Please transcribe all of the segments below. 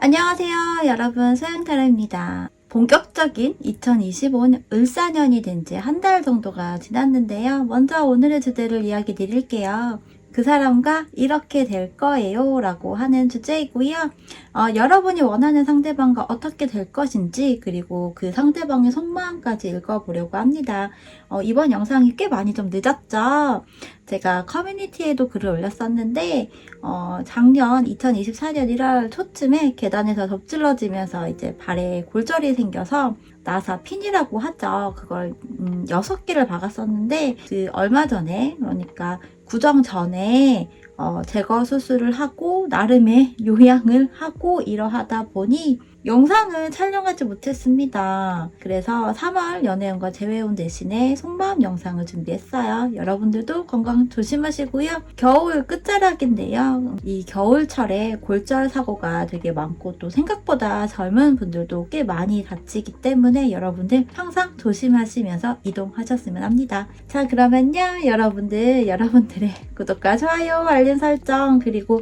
안녕하세요, 여러분. 소영타로입니다. 본격적인 2025년 을사년이 된 지 한 달 정도가 지났는데요. 먼저 오늘의 주제를 이야기 드릴게요. 그 사람과 이렇게 될 거예요 라고 하는 주제이고요. 여러분이 원하는 상대방과 어떻게 될 것인지, 그리고 그 상대방의 속마음까지 읽어보려고 합니다. 이번 영상이 꽤 많이 좀 늦었죠? 제가 커뮤니티에도 글을 올렸었는데 작년 2024년 1월 초쯤에 계단에서 접질러지면서 이제 발에 골절이 생겨서 나사 핀이라고 하죠. 그걸 6개를 박았었는데 그 얼마 전에, 그러니까 구정 전에 제거 수술을 하고 나름의 요양을 하고 이러하다 보니 영상을 촬영하지 못했습니다. 그래서 3월 연애운과 재회운 대신에 속마음 영상을 준비했어요. 여러분들도 건강 조심하시고요. 겨울 끝자락인데요. 이 겨울철에 골절 사고가 되게 많고 또 생각보다 젊은 분들도 꽤 많이 다치기 때문에 여러분들 항상 조심하시면서 이동하셨으면 합니다. 자, 그러면요. 여러분들의 구독과 좋아요, 알림 설정, 그리고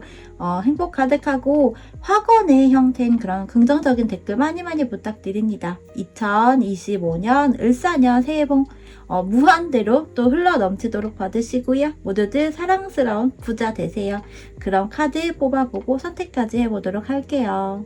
행복 가득하고 확언의 형태인 그런 긍정적인 댓글 많이 부탁드립니다. 2025년 을사년 새해 복 무한대로 또 흘러 넘치도록 받으시고요. 모두들 사랑스러운 부자 되세요. 그럼 카드 뽑아보고 선택까지 해보도록 할게요.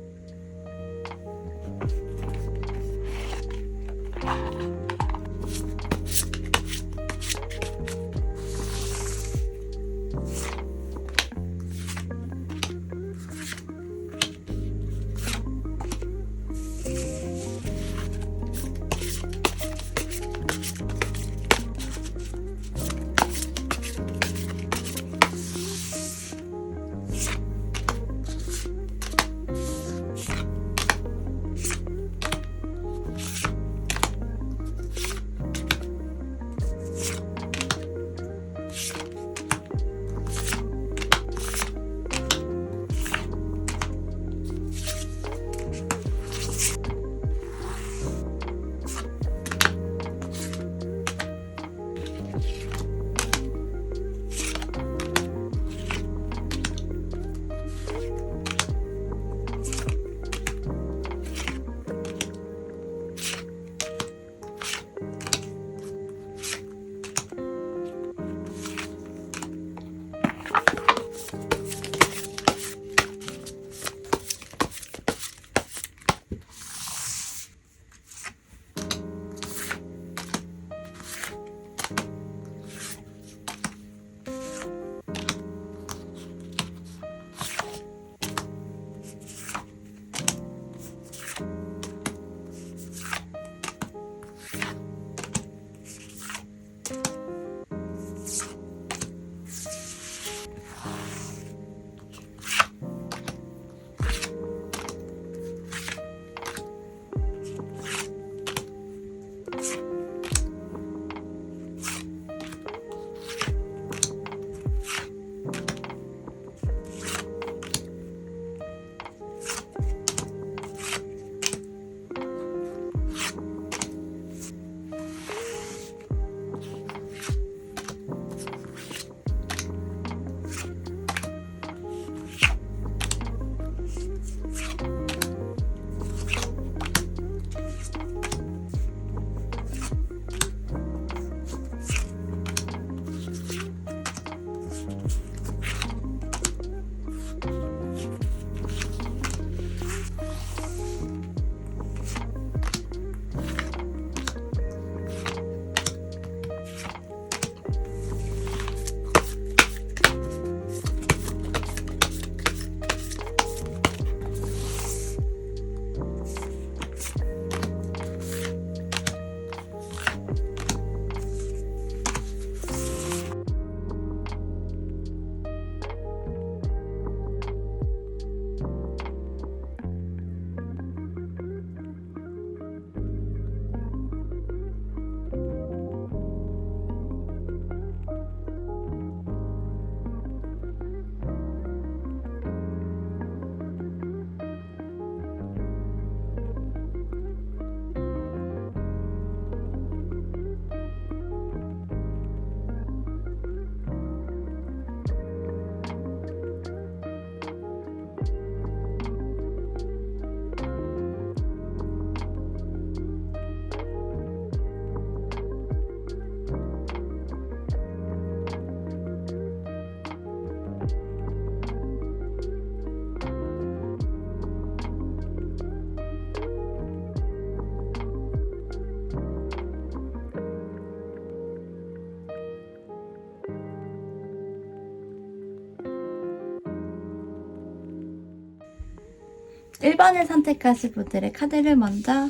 1번을 선택하신 분들의 카드를 먼저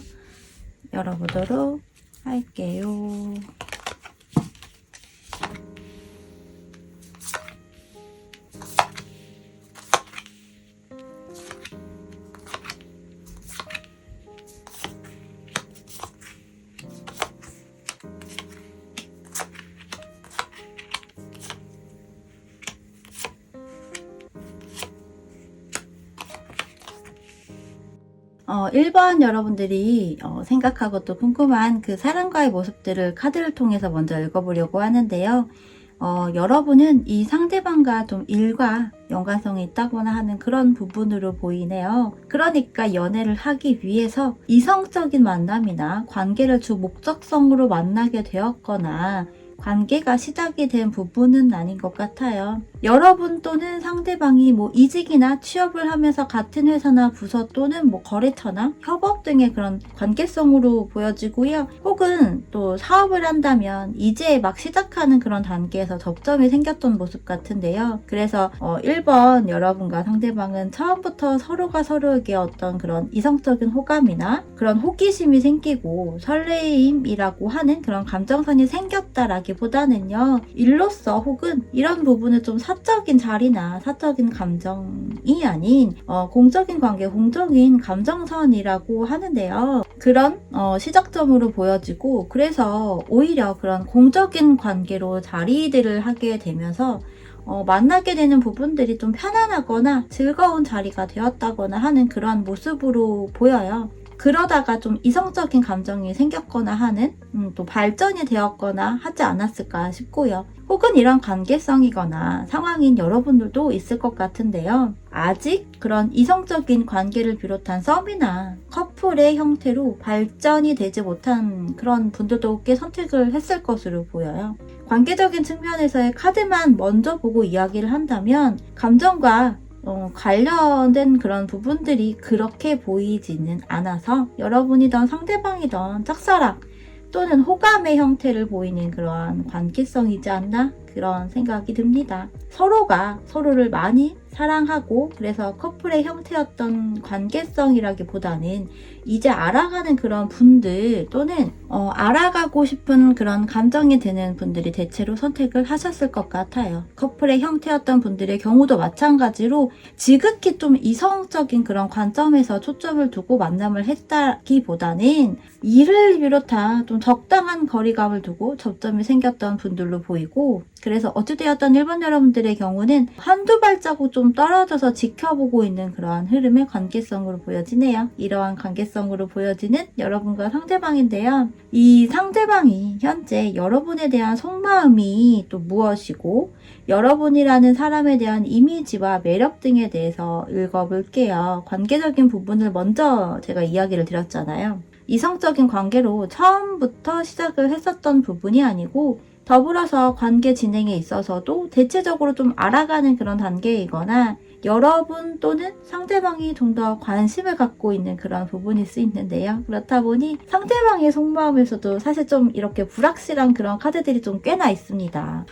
열어보도록 할게요. 어, 1번 여러분들이 생각하고 또 궁금한 그 사람과의 모습들을 카드를 통해서 먼저 읽어보려고 하는데요. 여러분은 이 상대방과 좀 일과 연관성이 있다거나 하는 그런 부분으로 보이네요. 그러니까 연애를 하기 위해서 이성적인 만남이나 관계를 주 목적성으로 만나게 되었거나 관계가 시작이 된 부분은 아닌 것 같아요. 여러분 또는 상대방이 뭐 이직이나 취업을 하면서 같은 회사나 부서 또는 뭐 거래처나 협업 등의 그런 관계성으로 보여지고요. 혹은 또 사업을 한다면 이제 막 시작하는 그런 단계에서 접점이 생겼던 모습 같은데요. 그래서 1번 여러분과 상대방은 처음부터 서로가 서로에게 어떤 그런 이성적인 호감이나 그런 호기심이 생기고 설레임이라고 하는 그런 감정선이 생겼다라기보다는요. 일로서 혹은 이런 부분을 좀 사적인 자리나 사적인 감정이 아닌 공적인 관계, 공적인 감정선이라고 하는데요. 그런 시작점으로 보여지고 그래서 오히려 그런 공적인 관계로 자리들을 하게 되면서 만나게 되는 부분들이 좀 편안하거나 즐거운 자리가 되었다거나 하는 그런 모습으로 보여요. 그러다가 좀 이성적인 감정이 생겼거나 하는 또 발전이 되었거나 하지 않았을까 싶고요. 혹은 이런 관계성이거나 상황인 여러분들도 있을 것 같은데요. 아직 그런 이성적인 관계를 비롯한 썸이나 커플의 형태로 발전이 되지 못한 그런 분들도 꽤 선택을 했을 것으로 보여요. 관계적인 측면에서의 카드만 먼저 보고 이야기를 한다면 감정과 관련된 그런 부분들이 그렇게 보이지는 않아서 여러분이든 상대방이든 짝사랑 또는 호감의 형태를 보이는 그러한 관계성이지 않나 그런 생각이 듭니다. 서로가 서로를 많이 사랑하고 그래서 커플의 형태였던 관계성이라기보다는 이제 알아가는 그런 분들 또는 알아가고 싶은 그런 감정이 드는 분들이 대체로 선택을 하셨을 것 같아요. 커플의 형태였던 분들의 경우도 마찬가지로 지극히 좀 이성적인 그런 관점에서 초점을 두고 만남을 했다기보다는 일을 비롯한 좀 적당한 거리감을 두고 접점이 생겼던 분들로 보이고 그래서 어찌되었던 일본 여러분들의 경우는 한두 발자국 좀 떨어져서 지켜보고 있는 그러한 흐름의 관계성으로 보여지네요. 이러한 관계성으로 보여지는 여러분과 상대방인데요. 이 상대방이 현재 여러분에 대한 속마음이 또 무엇이고 여러분이라는 사람에 대한 이미지와 매력 등에 대해서 읽어볼게요. 관계적인 부분을 먼저 제가 이야기를 드렸잖아요. 이성적인 관계로 처음부터 시작을 했었던 부분이 아니고 더불어서 관계 진행에 있어서도 대체적으로 좀 알아가는 그런 단계이거나 여러분 또는 상대방이 좀 더 관심을 갖고 있는 그런 부분일 수 있는데요. 그렇다 보니 상대방의 속마음에서도 사실 좀 이렇게 불확실한 그런 카드들이 좀 꽤나 있습니다.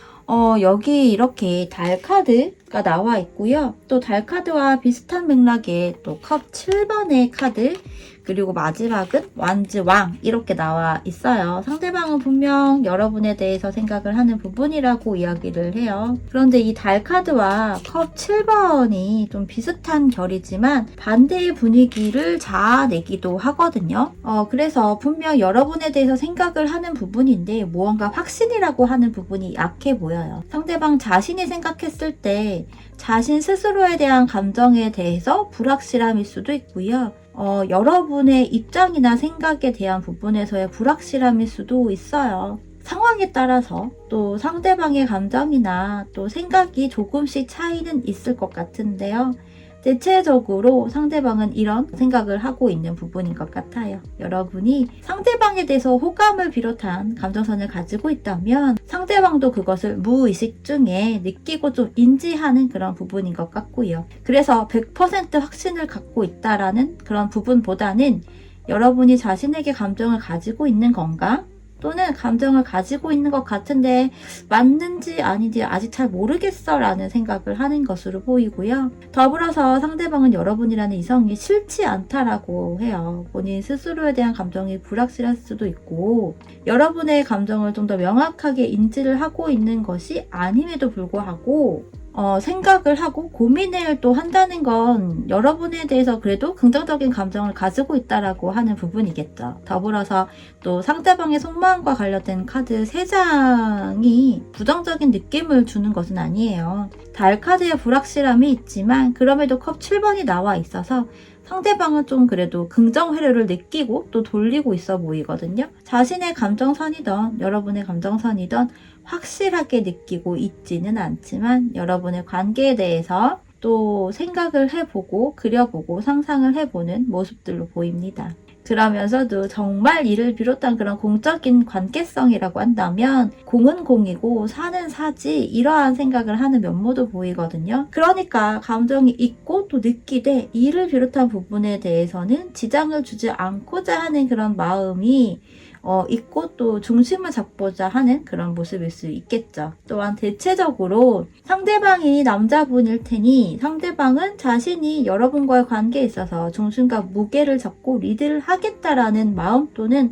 여기 이렇게 달 카드가 나와 있고요. 또 달 카드와 비슷한 맥락의 또 컵 7번의 카드 그리고 마지막은 완즈 왕 이렇게 나와 있어요. 상대방은 분명 여러분에 대해서 생각을 하는 부분이라고 이야기를 해요. 그런데 이 달 카드와 컵 7번이 좀 비슷한 결이지만 반대의 분위기를 자아내기도 하거든요. 그래서 분명 여러분에 대해서 생각을 하는 부분인데 무언가 확신이라고 하는 부분이 약해 보여요. 상대방 자신이 생각했을 때 자신 스스로에 대한 감정에 대해서 불확실함일 수도 있고요. 여러분의 입장이나 생각에 대한 부분에서의 불확실함일 수도 있어요. 상황에 따라서 또 상대방의 감정이나 또 생각이 조금씩 차이는 있을 것 같은데요. 대체적으로 상대방은 이런 생각을 하고 있는 부분인 것 같아요. 여러분이 상대방에 대해서 호감을 비롯한 감정선을 가지고 있다면 상대방도 그것을 무의식 중에 느끼고 좀 인지하는 그런 부분인 것 같고요. 그래서 100% 확신을 갖고 있다라는 그런 부분보다는 여러분이 자신에게 감정을 가지고 있는 건가? 또는 감정을 가지고 있는 것 같은데 맞는지 아닌지 아직 잘 모르겠어 라는 생각을 하는 것으로 보이고요. 더불어서 상대방은 여러분이라는 이성이 싫지 않다라고 해요. 본인 스스로에 대한 감정이 불확실할 수도 있고 여러분의 감정을 좀 더 명확하게 인지를 하고 있는 것이 아님에도 불구하고 생각을 하고 고민을 또 한다는 건 여러분에 대해서 그래도 긍정적인 감정을 가지고 있다라고 하는 부분이겠죠. 더불어서 또 상대방의 속마음과 관련된 카드 3장이 부정적인 느낌을 주는 것은 아니에요. 달 카드의 불확실함이 있지만 그럼에도 컵 7번이 나와 있어서 상대방은 좀 그래도 긍정 회로를 느끼고 또 돌리고 있어 보이거든요. 자신의 감정선이든 여러분의 감정선이든 확실하게 느끼고 있지는 않지만 여러분의 관계에 대해서 또 생각을 해보고 그려보고 상상을 해보는 모습들로 보입니다. 그러면서도 정말 이를 비롯한 그런 공적인 관계성이라고 한다면 공은 공이고 사는 사지 이러한 생각을 하는 면모도 보이거든요. 그러니까 감정이 있고 또 느끼되 이를 비롯한 부분에 대해서는 지장을 주지 않고자 하는 그런 마음이 있고 또 중심을 잡고자 하는 그런 모습일 수 있겠죠. 또한 대체적으로 상대방이 남자분일 테니 상대방은 자신이 여러분과의 관계에 있어서 중심과 무게를 잡고 리드를 하겠다라는 마음 또는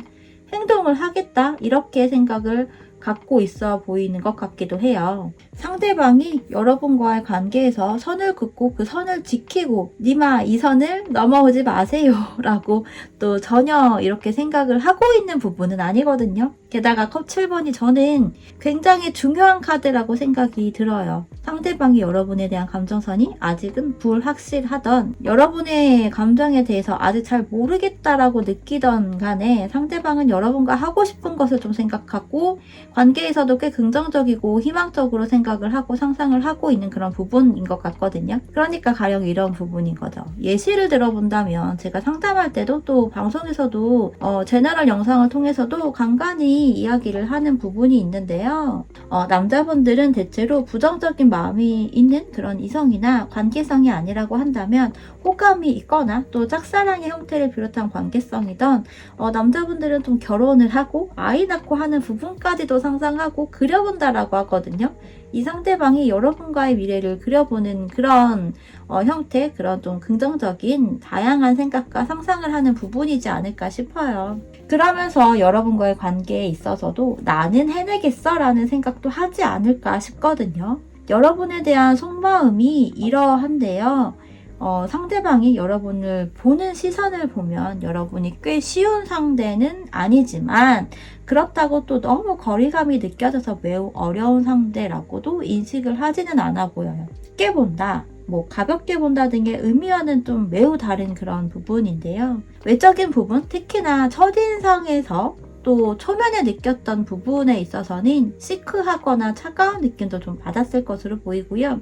행동을 하겠다 이렇게 생각을 갖고 있어 보이는 것 같기도 해요. 상대방이 여러분과의 관계에서 선을 긋고 그 선을 지키고 니마 이 선을 넘어오지 마세요 라고 또 전혀 이렇게 생각을 하고 있는 부분은 아니거든요. 게다가 컵 7번이 저는 굉장히 중요한 카드라고 생각이 들어요. 상대방이 여러분에 대한 감정선이 아직은 불확실하던 여러분의 감정에 대해서 아직 잘 모르겠다라고 느끼던 간에 상대방은 여러분과 하고 싶은 것을 좀 생각하고 관계에서도 꽤 긍정적이고 희망적으로 생각을 하고 상상을 하고 있는 그런 부분인 것 같거든요. 그러니까 가령 이런 부분인 거죠. 예시를 들어본다면 제가 상담할 때도 또 방송에서도 제너럴 영상을 통해서도 간간히 이야기를 하는 부분이 있는데요. 남자분들은 대체로 부정적인 마음이 있는 그런 이성이나 관계성이 아니라고 한다면 호감이 있거나 또 짝사랑의 형태를 비롯한 관계성이던 남자분들은 좀 결혼을 하고 아이 낳고 하는 부분까지도 상상하고 그려본다라고 하거든요. 이 상대방이 여러분과의 미래를 그려보는 그런 형태, 그런 좀 긍정적인 다양한 생각과 상상을 하는 부분이지 않을까 싶어요. 그러면서 여러분과의 관계에 있어서도 나는 해내겠어 라는 생각도 하지 않을까 싶거든요. 여러분에 대한 속마음이 이러한데요. 상대방이 여러분을 보는 시선을 보면 여러분이 꽤 쉬운 상대는 아니지만 그렇다고 또 너무 거리감이 느껴져서 매우 어려운 상대라고도 인식을 하지는 않아 보여요. 쉽게 본다, 가볍게 본다 등의 의미와는 좀 매우 다른 그런 부분인데요. 외적인 부분, 특히나 첫인상에서 또 초면에 느꼈던 부분에 있어서는 시크하거나 차가운 느낌도 좀 받았을 것으로 보이고요.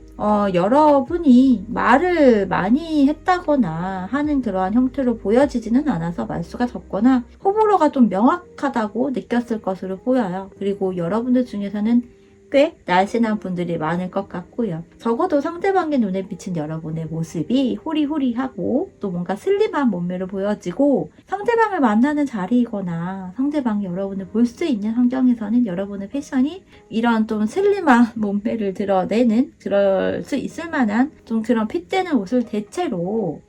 여러분이 말을 많이 했다거나 하는 그러한 형태로 보여지지는 않아서 말수가 적거나 호불호가 좀 명확하다고 느꼈을 것으로 보여요. 그리고 여러분들 중에서는 꽤 날씬한 분들이 많을 것 같고요. 적어도 상대방의 눈에 비친 여러분의 모습이 호리호리하고 또 뭔가 슬림한 몸매로 보여지고 상대방을 만나는 자리이거나 상대방이 여러분을 볼 수 있는 환경에서는 여러분의 패션이 이런 좀 슬림한 몸매를 드러내는 그럴 수 있을 만한 좀 그런 핏되는 옷을 대체로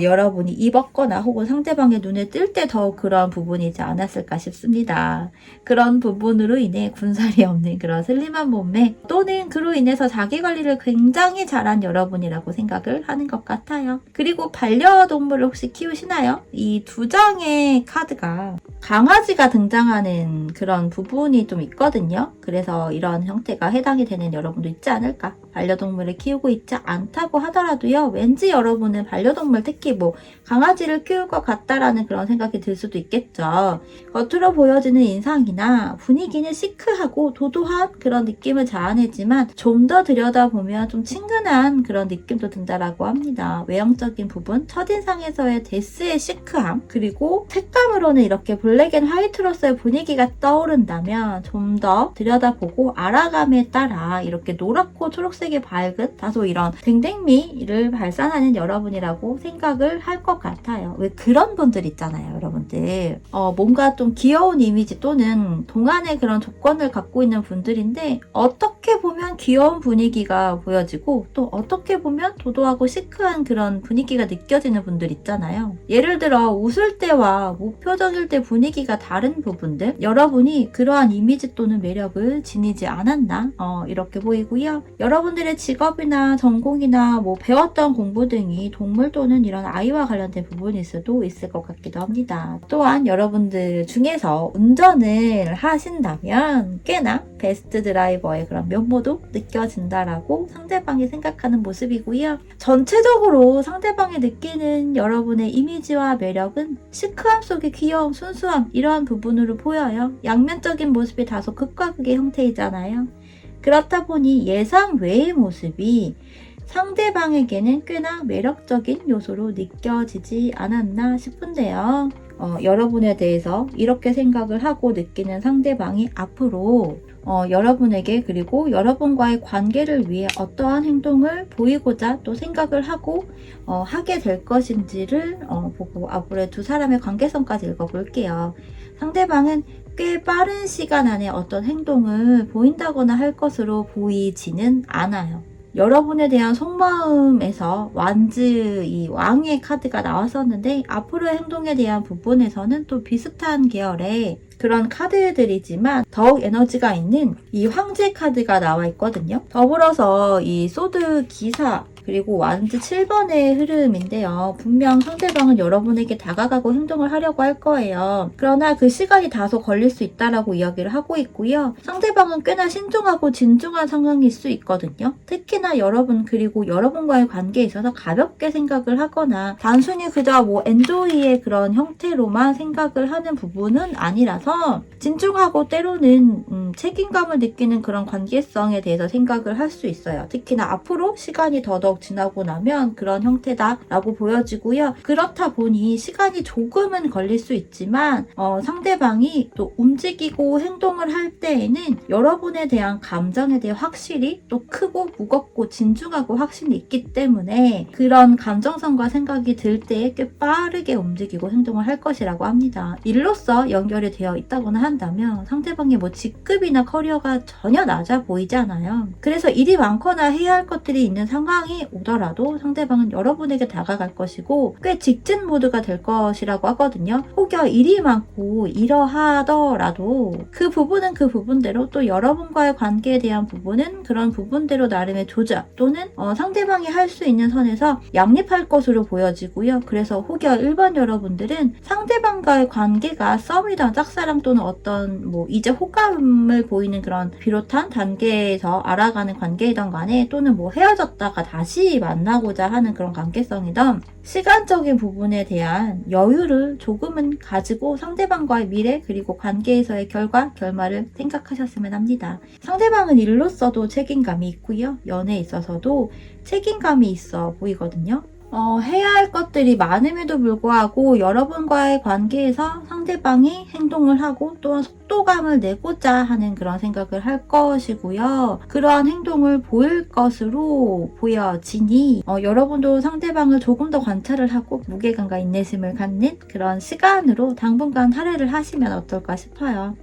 여러분이 입었거나 혹은 상대방의 눈에 띌 때 더 그런 부분이지 않았을까 싶습니다. 그런 부분으로 인해 군살이 없는 그런 슬림한 몸매 또는 그로 인해서 자기관리를 굉장히 잘한 여러분이라고 생각을 하는 것 같아요. 그리고 반려동물을 혹시 키우시나요? 이 2장의 카드가 강아지가 등장하는 그런 부분이 좀 있거든요. 그래서 이런 형태가 해당이 되는 여러분도 있지 않을까? 반려동물을 키우고 있지 않다고 하더라도요. 왠지 여러분은 반려동물 특히 강아지를 키울 것 같다라는 그런 생각이 들 수도 있겠죠. 겉으로 보여지는 인상이나 분위기는 시크하고 도도한 그런 느낌을 자아내지만 좀 더 들여다보면 좀 친근한 그런 느낌도 든다라고 합니다. 외형적인 부분, 첫인상에서의 데스의 시크함, 그리고 색감으로는 이렇게 블랙 앤 화이트로서의 분위기가 떠오른다면 좀 더 들여다보고 알아감에 따라 이렇게 노랗고 초록색의 밝은 다소 이런 댕댕미를 발산하는 여러분이라고 생각합니다. 생각을 할 것 같아요. 왜 그런 분들 있잖아요, 여러분들. 뭔가 좀 귀여운 이미지 또는 동안의 그런 조건을 갖고 있는 분들인데 어떻게 보면 귀여운 분위기가 보여지고 또 어떻게 보면 도도하고 시크한 그런 분위기가 느껴지는 분들 있잖아요. 예를 들어 웃을 때와 무표정일 때 분위기가 다른 부분들, 여러분이 그러한 이미지 또는 매력을 지니지 않았나 이렇게 보이고요. 여러분들의 직업이나 전공이나 뭐 배웠던 공부 등이 동물 또는 이런 아이와 관련된 부분일 수도 있을 것 같기도 합니다. 또한 여러분들 중에서 운전을 하신다면 꽤나 베스트 드라이버의 그런 면모도 느껴진다라고 상대방이 생각하는 모습이고요. 전체적으로 상대방이 느끼는 여러분의 이미지와 매력은 시크함 속의 귀여움, 순수함 이러한 부분으로 보여요. 양면적인 모습이 다소 극과 극의 형태이잖아요. 그렇다 보니 예상 외의 모습이 상대방에게는 꽤나 매력적인 요소로 느껴지지 않았나 싶은데요. 여러분에 대해서 이렇게 생각을 하고 느끼는 상대방이 앞으로 여러분에게 그리고 여러분과의 관계를 위해 어떠한 행동을 보이고자 또 생각을 하고 하게 될 것인지를 보고 앞으로의 두 사람의 관계성까지 읽어볼게요. 상대방은 꽤 빠른 시간 안에 어떤 행동을 보인다거나 할 것으로 보이지는 않아요. 여러분에 대한 속마음에서 이 왕의 카드가 나왔었는데 앞으로의 행동에 대한 부분에서는 또 비슷한 계열의 그런 카드들이지만 더욱 에너지가 있는 이 황제 카드가 나와 있거든요. 더불어서 이 소드 기사 그리고 완즈 7번의 흐름인데요. 분명 상대방은 여러분에게 다가가고 행동을 하려고 할 거예요. 그러나 그 시간이 다소 걸릴 수 있다라고 이야기를 하고 있고요. 상대방은 꽤나 신중하고 진중한 상황일 수 있거든요. 특히나 여러분 그리고 여러분과의 관계에 있어서 가볍게 생각을 하거나 단순히 그저 뭐 엔조이의 그런 형태로만 생각을 하는 부분은 아니라서 진중하고 때로는 책임감을 느끼는 그런 관계성에 대해서 생각을 할 수 있어요. 특히나 앞으로 시간이 더더욱 지나고 나면 그런 형태다라고 보여지고요. 그렇다 보니 시간이 조금은 걸릴 수 있지만 상대방이 또 움직이고 행동을 할 때에는 여러분에 대한 감정에 대해 확실히 또 크고 무겁고 진중하고 확신이 있기 때문에 그런 감정선과 생각이 들 때에 꽤 빠르게 움직이고 행동을 할 것이라고 합니다. 일로서 연결이 되어 있다거나 한다면 상대방의 뭐 직급이나 커리어가 전혀 낮아 보이지 않아요. 그래서 일이 많거나 해야 할 것들이 있는 상황이 오더라도 상대방은 여러분에게 다가갈 것이고 꽤 직진 모드가 될 것이라고 하거든요. 혹여 일이 많고 이러하더라도 그 부분은 그 부분대로 또 여러분과의 관계에 대한 부분은 그런 부분대로 나름의 조작 또는 상대방이 할 수 있는 선에서 양립할 것으로 보여지고요. 그래서 혹여 일반 여러분들은 상대방과의 관계가 썸이던 짝사랑 또는 어떤 뭐 이제 호감을 보이는 그런 비롯한 단계에서 알아가는 관계이던 간에 또는 뭐 헤어졌다가 다시 만나고자 하는 그런 관계성이던 시간적인 부분에 대한 여유를 조금은 가지고 상대방과의 미래 그리고 관계에서의 결말을 생각하셨으면 합니다. 상대방은 일로서도 책임감이 있고요. 연애에 있어서도 책임감이 있어 보이거든요. 해야 할 것들이 많음에도 불구하고 여러분과의 관계에서 상대방이 행동을 하고 또한 속도감을 내고자 하는 그런 생각을 할 것이고요. 그러한 행동을 보일 것으로 보여지니 여러분도 상대방을 조금 더 관찰을 하고 무게감과 인내심을 갖는 그런 시간으로 당분간 할애를 하시면 어떨까 싶어요.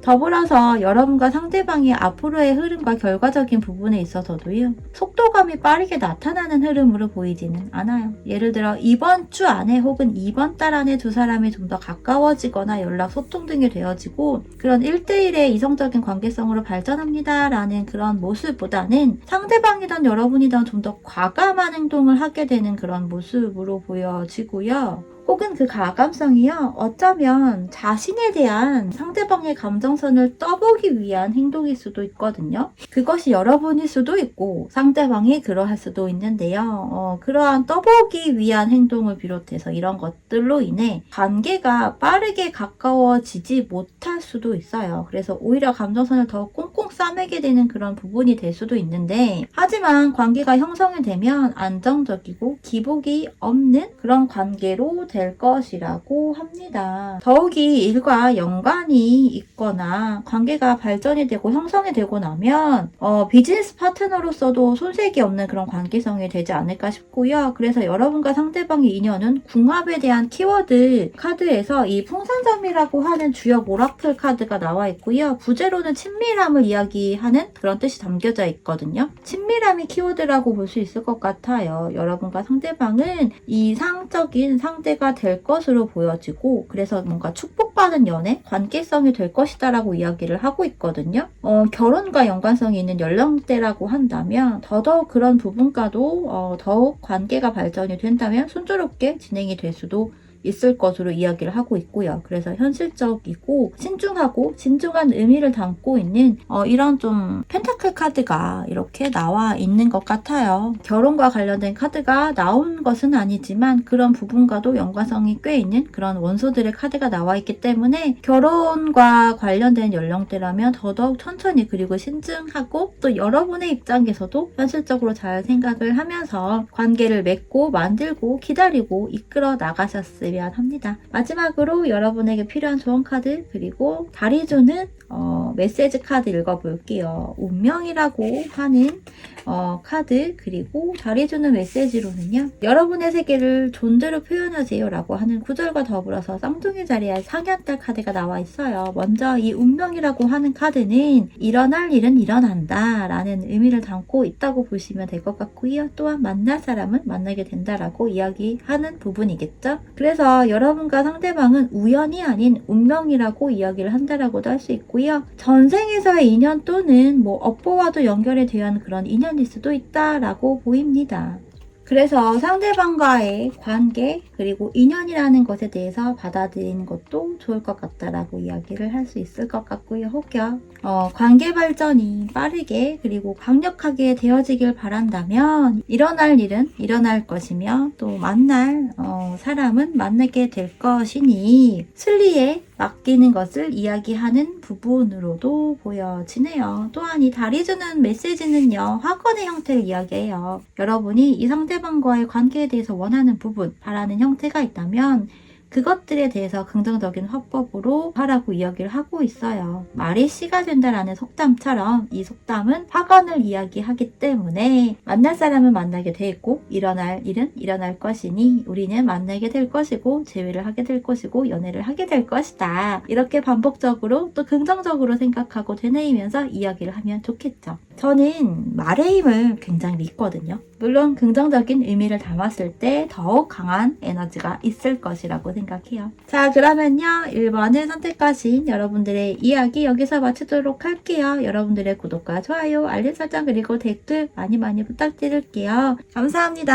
더불어서 여러분과 상대방의 앞으로의 흐름과 결과적인 부분에 있어서도요. 속도감이 빠르게 나타나는 흐름으로 보이지는 않아요. 예를 들어 이번 주 안에 혹은 이번 달 안에 두 사람이 좀 더 가까워지거나 연락 소통 등이 되어지고 그런 1대1의 이성적인 관계성으로 발전합니다 라는 그런 모습보다는 상대방이든 여러분이든 좀 더 과감한 행동을 하게 되는 그런 모습으로 보여지고요. 혹은 그 가감성이요. 어쩌면 자신에 대한 상대방의 감정선을 떠보기 위한 행동일 수도 있거든요. 그것이 여러분일 수도 있고 상대방이 그러할 수도 있는데요. 그러한 떠보기 위한 행동을 비롯해서 이런 것들로 인해 관계가 빠르게 가까워지지 못할 수도 있어요. 그래서 오히려 감정선을 더 꽁꽁 싸매게 되는 그런 부분이 될 수도 있는데 하지만 관계가 형성이 되면 안정적이고 기복이 없는 그런 관계로 될 될 것이라고 합니다. 더욱이 일과 연관이 있거나 관계가 발전이 되고 형성이 되고 나면 비즈니스 파트너로서도 손색이 없는 그런 관계성이 되지 않을까 싶고요. 그래서 여러분과 상대방의 인연은 궁합에 대한 키워드 카드에서 이 풍산점이라고 하는 주역 오라클 카드가 나와 있고요. 부제로는 친밀함을 이야기하는 그런 뜻이 담겨져 있거든요. 친밀함이 키워드라고 볼 수 있을 것 같아요. 여러분과 상대방은 이상적인 상대가 될 것으로 보여지고 그래서 뭔가 축복받은 연애, 관계성이 될 것이다 라고 이야기를 하고 있거든요. 결혼과 연관성이 있는 연령대라고 한다면 더더욱 그런 부분과도 더욱 관계가 발전이 된다면 순조롭게 진행이 될 수도 있을 것으로 이야기를 하고 있고요. 그래서 현실적이고 신중하고 진중한 의미를 담고 있는 이런 좀 펜타클 카드가 이렇게 나와 있는 것 같아요. 결혼과 관련된 카드가 나온 것은 아니지만 그런 부분과도 연관성이 꽤 있는 그런 원소들의 카드가 나와 있기 때문에 결혼과 관련된 연령대라면 더더욱 천천히 그리고 신중하고 또 여러분의 입장에서도 현실적으로 잘 생각을 하면서 관계를 맺고 만들고 기다리고 이끌어 나가셨으면 합니다. 마지막으로 여러분에게 필요한 조언 카드 그리고 달이 주는 메시지 카드 읽어볼게요. 운명이라고 하는 카드 그리고 달이 주는 메시지로는요. 여러분의 세계를 존재로 표현하세요 라고 하는 구절과 더불어서 쌍둥이 자리에 상현달 카드가 나와 있어요. 먼저 이 운명이라고 하는 카드는 일어날 일은 일어난다 라는 의미를 담고 있다고 보시면 될 것 같고요. 또한 만날 사람은 만나게 된다라고 이야기하는 부분이겠죠. 그래서 여러분과 상대방은 우연이 아닌 운명이라고 이야기를 한다라고도 할 수 있고요. 전생에서의 인연 또는 업보와도 연결이 되어 있는 그런 인연일 수도 있다라고 보입니다. 그래서 상대방과의 관계 그리고 인연이라는 것에 대해서 받아들이는 것도 좋을 것 같다라고 이야기를 할 수 있을 것 같고요. 혹여 관계 발전이 빠르게 그리고 강력하게 되어지길 바란다면 일어날 일은 일어날 것이며 또 만날 사람은 만나게 될 것이니 순리에 맡기는 것을 이야기하는 부분으로도 보여지네요. 또한 이 달이 주는 메시지는요. 화건의 형태를 이야기해요. 여러분이 이 상대방과의 관계에 대해서 원하는 부분, 바라는 형태가 있다면 그것들에 대해서 긍정적인 화법으로 하라고 이야기를 하고 있어요. 말이 씨가 된다라는 속담처럼 이 속담은 화관을 이야기하기 때문에 만날 사람은 만나게 돼 있고 일어날 일은 일어날 것이니 우리는 만나게 될 것이고 재회를 하게 될 것이고 연애를 하게 될 것이다. 이렇게 반복적으로 또 긍정적으로 생각하고 되뇌이면서 이야기를 하면 좋겠죠. 저는 말의 힘을 굉장히 믿거든요. 물론 긍정적인 의미를 담았을 때 더욱 강한 에너지가 있을 것이라고 생각해요. 자, 그러면요. 1번을 선택하신 여러분들의 이야기 여기서 마치도록 할게요. 여러분들의 구독과 좋아요, 알림 설정 그리고 댓글 많이 많이 부탁드릴게요. 감사합니다.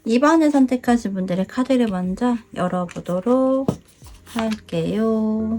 2번을 선택하신 분들의 카드를 먼저 열어보도록 할게요.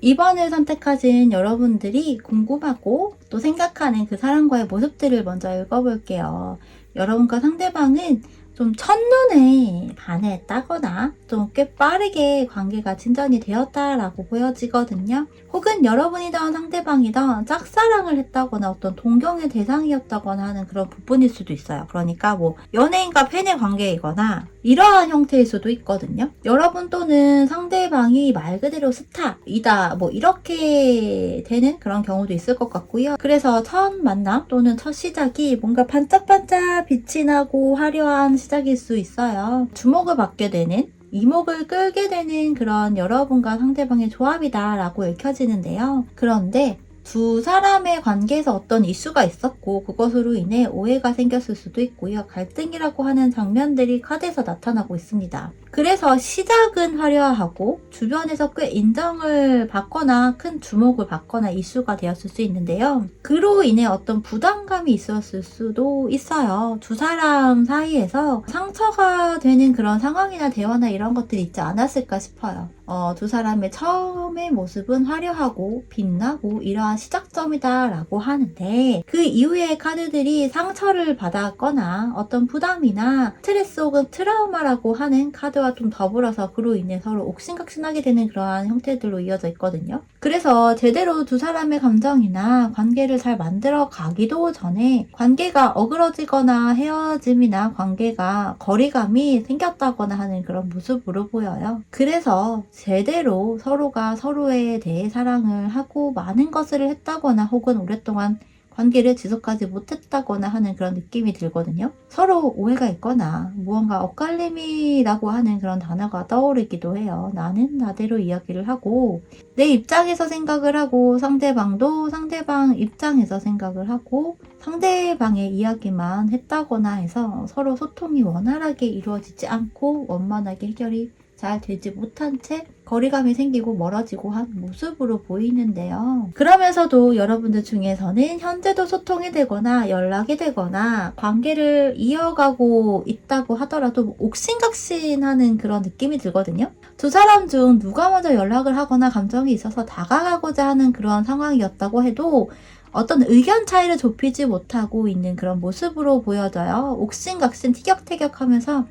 이번을 선택하신 여러분들이 궁금하고 또 생각하는 그 사람과의 모습들을 먼저 읽어볼게요. 여러분과 상대방은 좀 첫눈에 반했다거나 좀 꽤 빠르게 관계가 진전이 되었다라고 보여지거든요. 혹은 여러분이던 상대방이던 짝사랑을 했다거나 어떤 동경의 대상이었다거나 하는 그런 부분일 수도 있어요. 그러니까 연예인과 팬의 관계이거나 이러한 형태일 수도 있거든요. 여러분 또는 상대방이 말 그대로 스타이다 이렇게 되는 그런 경우도 있을 것 같고요. 그래서 첫 만남 또는 첫 시작이 뭔가 반짝반짝 빛이 나고 화려한 시작일 수 있어요. 주목을 받게 되는 이목을 끌게 되는 그런 여러분과 상대방의 조합이다 라고 읽혀지는데요. 그런데 두 사람의 관계에서 어떤 이슈가 있었고 그것으로 인해 오해가 생겼을 수도 있고요. 갈등이라고 하는 장면들이 카드에서 나타나고 있습니다. 그래서 시작은 화려하고 주변에서 꽤 인정을 받거나 큰 주목을 받거나 이슈가 되었을 수 있는데요. 그로 인해 어떤 부담감이 있었을 수도 있어요. 두 사람 사이에서 상처가 되는 그런 상황이나 대화나 이런 것들이 있지 않았을까 싶어요. 두 사람의 처음의 모습은 화려하고 빛나고 이러한 시작점이다 라고 하는데, 그 이후의 카드들이 상처를 받았거나 어떤 부담이나 스트레스 혹은 트라우마라고 하는 카드와 좀 더불어서 그로 인해 서로 옥신각신하게 되는 그러한 형태들로 이어져 있거든요. 그래서 제대로 두 사람의 감정이나 관계를 잘 만들어 가기도 전에 관계가 어그러지거나 헤어짐이나 관계가 거리감이 생겼다거나 하는 그런 모습으로 보여요. 그래서 제대로 서로가 서로에 대해 사랑을 하고 많은 것을 했다거나 혹은 오랫동안 관계를 지속하지 못했다거나 하는 그런 느낌이 들거든요. 서로 오해가 있거나 무언가 엇갈림이라고 하는 그런 단어가 떠오르기도 해요. 나는 나대로 이야기를 하고 내 입장에서 생각을 하고 상대방도 상대방 입장에서 생각을 하고 상대방의 이야기만 했다거나 해서 서로 소통이 원활하게 이루어지지 않고 원만하게 해결이 잘 되지 못한 채 거리감이 생기고 멀어지고 한 모습으로 보이는데요. 그러면서도 여러분들 중에서는 현재도 소통이 되거나 연락이 되거나 관계를 이어가고 있다고 하더라도 옥신각신하는 그런 느낌이 들거든요. 두 사람 중 누가 먼저 연락을 하거나 감정이 있어서 다가가고자 하는 그런 상황이었다고 해도 어떤 의견 차이를 좁히지 못하고 있는 그런 모습으로 보여져요. 옥신각신 티격태격하면서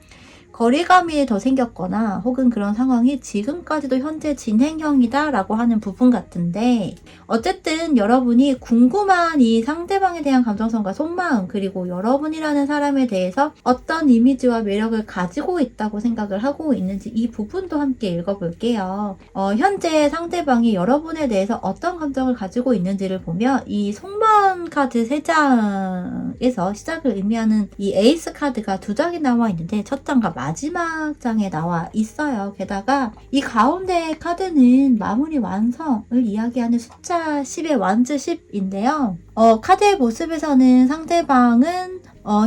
거리감이 더 생겼거나 혹은 그런 상황이 지금까지도 현재 진행형이다 라고 하는 부분 같은데, 어쨌든 여러분이 궁금한 이 상대방에 대한 감정성과 속마음, 그리고 여러분이라는 사람에 대해서 어떤 이미지와 매력을 가지고 있다고 생각을 하고 있는지 이 부분도 함께 읽어볼게요. 현재 상대방이 여러분에 대해서 어떤 감정을 가지고 있는지를 보면 이 속마음 카드 3장에서 시작을 의미하는 이 에이스 카드가 2장이 나와 있는데 첫 장과 마지막 장에 나와 있어요. 게다가 이 가운데 카드는 마무리 완성을 이야기하는 숫자 10의 완즈 10인데요. 카드의 모습에서는 상대방은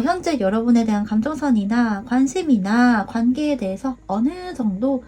현재 여러분에 대한 감정선이나 관심이나 관계에 대해서 어느 정도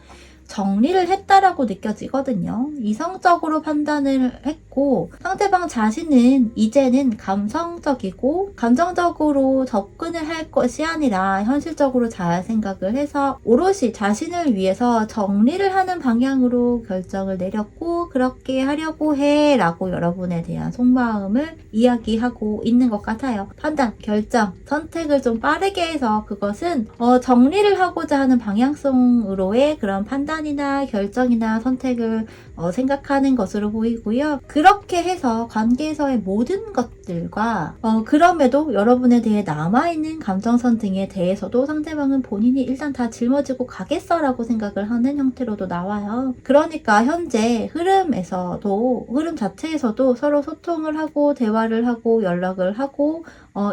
정리를 했다라고 느껴지거든요. 이성적으로 판단을 했고 상대방 자신은 이제는 감성적이고 감정적으로 접근을 할 것이 아니라 현실적으로 잘 생각을 해서 오롯이 자신을 위해서 정리를 하는 방향으로 결정을 내렸고 그렇게 하려고 해 라고 여러분에 대한 속마음을 이야기하고 있는 것 같아요. 판단, 결정, 선택을 좀 빠르게 해서 그것은 정리를 하고자 하는 방향성으로의 그런 판단이나 결정이나 선택을 생각하는 것으로 보이고요. 그렇게 해서 관계에서의 모든 것들과 그럼에도 여러분에 대해 남아있는 감정선 등에 대해서도 상대방은 본인이 일단 다 짊어지고 가겠어 라고 생각을 하는 형태로도 나와요. 그러니까 현재 흐름 자체에서도 서로 소통을 하고 대화를 하고 연락을 하고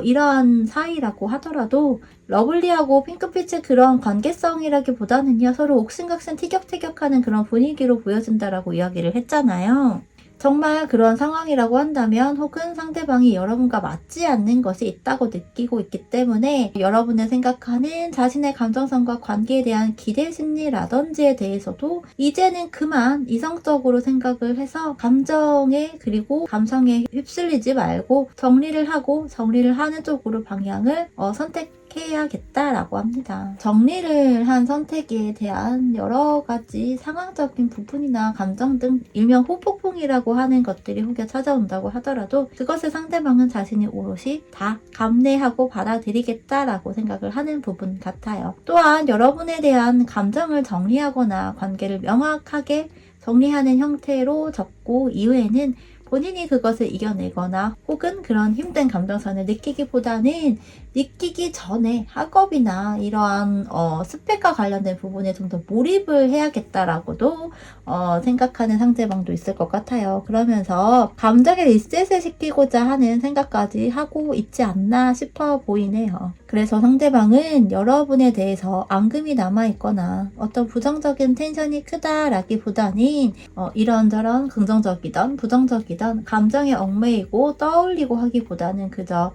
이러한 사이라고 하더라도 러블리하고 핑크빛의 그런 관계성이라기보다는요, 서로 옥신각신 티격태격하는 그런 분위기로 보여진다라고 이야기를 했잖아요. 정말 그런 상황이라고 한다면 혹은 상대방이 여러분과 맞지 않는 것이 있다고 느끼고 있기 때문에 여러분의 생각하는 자신의 감정선과 관계에 대한 기대 심리라든지에 대해서도 이제는 그만 이성적으로 생각을 해서 감정에 그리고 감성에 휩쓸리지 말고 정리를 하고 정리를 하는 쪽으로 방향을 선택해야겠다라고 합니다. 정리를 한 선택에 대한 여러 가지 상황적인 부분이나 감정 등 일명 후폭풍이라고 하는 것들이 혹여 찾아온다고 하더라도 그것을 상대방은 자신이 오롯이 다 감내하고 받아들이겠다라고 생각을 하는 부분 같아요. 또한 여러분에 대한 감정을 정리하거나 관계를 명확하게 정리하는 형태로 접고 이후에는 본인이 그것을 이겨내거나 혹은 그런 힘든 감정선을 느끼기보다는 느끼기 전에 학업이나 이러한 스펙과 관련된 부분에 좀 더 몰입을 해야겠다라고도 생각하는 상대방도 있을 것 같아요. 그러면서 감정의 리셋을 시키고자 하는 생각까지 하고 있지 않나 싶어 보이네요. 그래서 상대방은 여러분에 대해서 앙금이 남아있거나 어떤 부정적인 텐션이 크다라기보다는 이런저런 긍정적이던 부정적이던 감정에 얽매이고 떠올리고 하기보다는 그저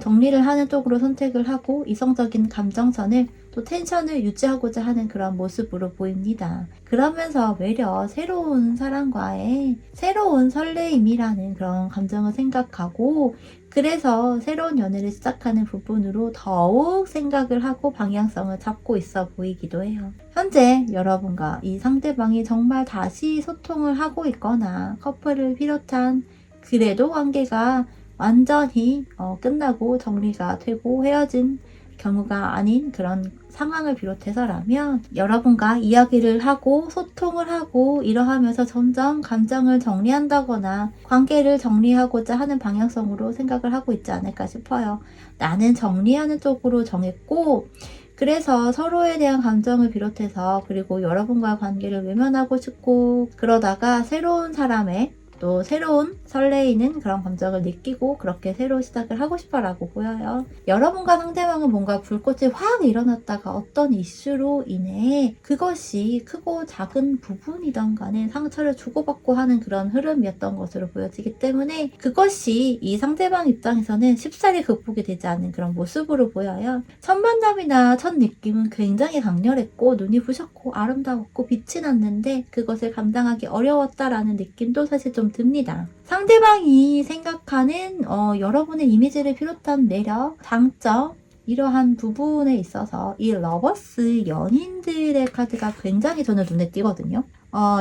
정리를 하는 쪽으로 선택을 하고 이성적인 감정선을 또 텐션을 유지하고자 하는 그런 모습으로 보입니다. 그러면서 외려 새로운 사람과의 새로운 설레임이라는 그런 감정을 생각하고 그래서 새로운 연애를 시작하는 부분으로 더욱 생각을 하고 방향성을 잡고 있어 보이기도 해요. 현재 여러분과 이 상대방이 정말 다시 소통을 하고 있거나 커플을 비롯한 그래도 관계가 완전히 끝나고 정리가 되고 헤어진 경우가 아닌 그런 상황을 비롯해서라면 여러분과 이야기를 하고 소통을 하고 이러하면서 점점 감정을 정리한다거나 관계를 정리하고자 하는 방향성으로 생각을 하고 있지 않을까 싶어요. 나는 정리하는 쪽으로 정했고 그래서 서로에 대한 감정을 비롯해서 그리고 여러분과 관계를 외면하고 싶고 그러다가 새로운 사람의 또 새로운 설레이는 그런 감정을 느끼고 그렇게 새로 시작을 하고 싶어라고 보여요. 여러분과 상대방은 뭔가 불꽃이 확 일어났다가 어떤 이슈로 인해 그것이 크고 작은 부분이던 간에 상처를 주고받고 하는 그런 흐름이었던 것으로 보여지기 때문에 그것이 이 상대방 입장에서는 쉽사리 극복이 되지 않는 그런 모습으로 보여요. 첫 만남이나 첫 느낌은 굉장히 강렬했고 눈이 부셨고 아름다웠고 빛이 났는데 그것을 감당하기 어려웠다라는 느낌도 사실 좀 듭니다. 상대방이 생각하는 여러분의 이미지를 비롯한 매력, 장점 이러한 부분에 있어서 이 러버스 연인들의 카드가 굉장히 저는 눈에 띄거든요.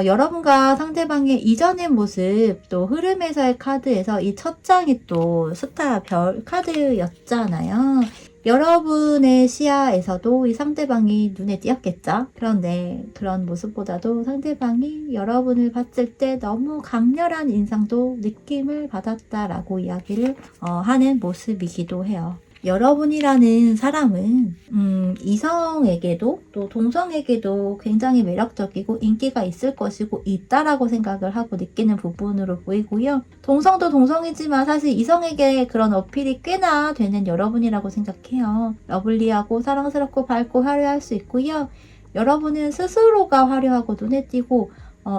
여러분과 상대방의 이전의 모습 또 흐름에서의 카드에서 이 첫 장이 또 스타 별 카드였잖아요. 여러분의 시야에서도 이 상대방이 눈에 띄었겠죠? 그런데 그런 모습보다도 상대방이 여러분을 봤을 때 너무 강렬한 인상도 느낌을 받았다라고 이야기를 하는 모습이기도 해요. 여러분이라는 사람은 이성에게도 또 동성에게도 굉장히 매력적이고 인기가 있을 것이고 있다라고 생각을 하고 느끼는 부분으로 보이고요. 동성도 동성이지만 사실 이성에게 그런 어필이 꽤나 되는 여러분이라고 생각해요. 러블리하고 사랑스럽고 밝고 화려할 수 있고요. 여러분은 스스로가 화려하고 눈에 띄고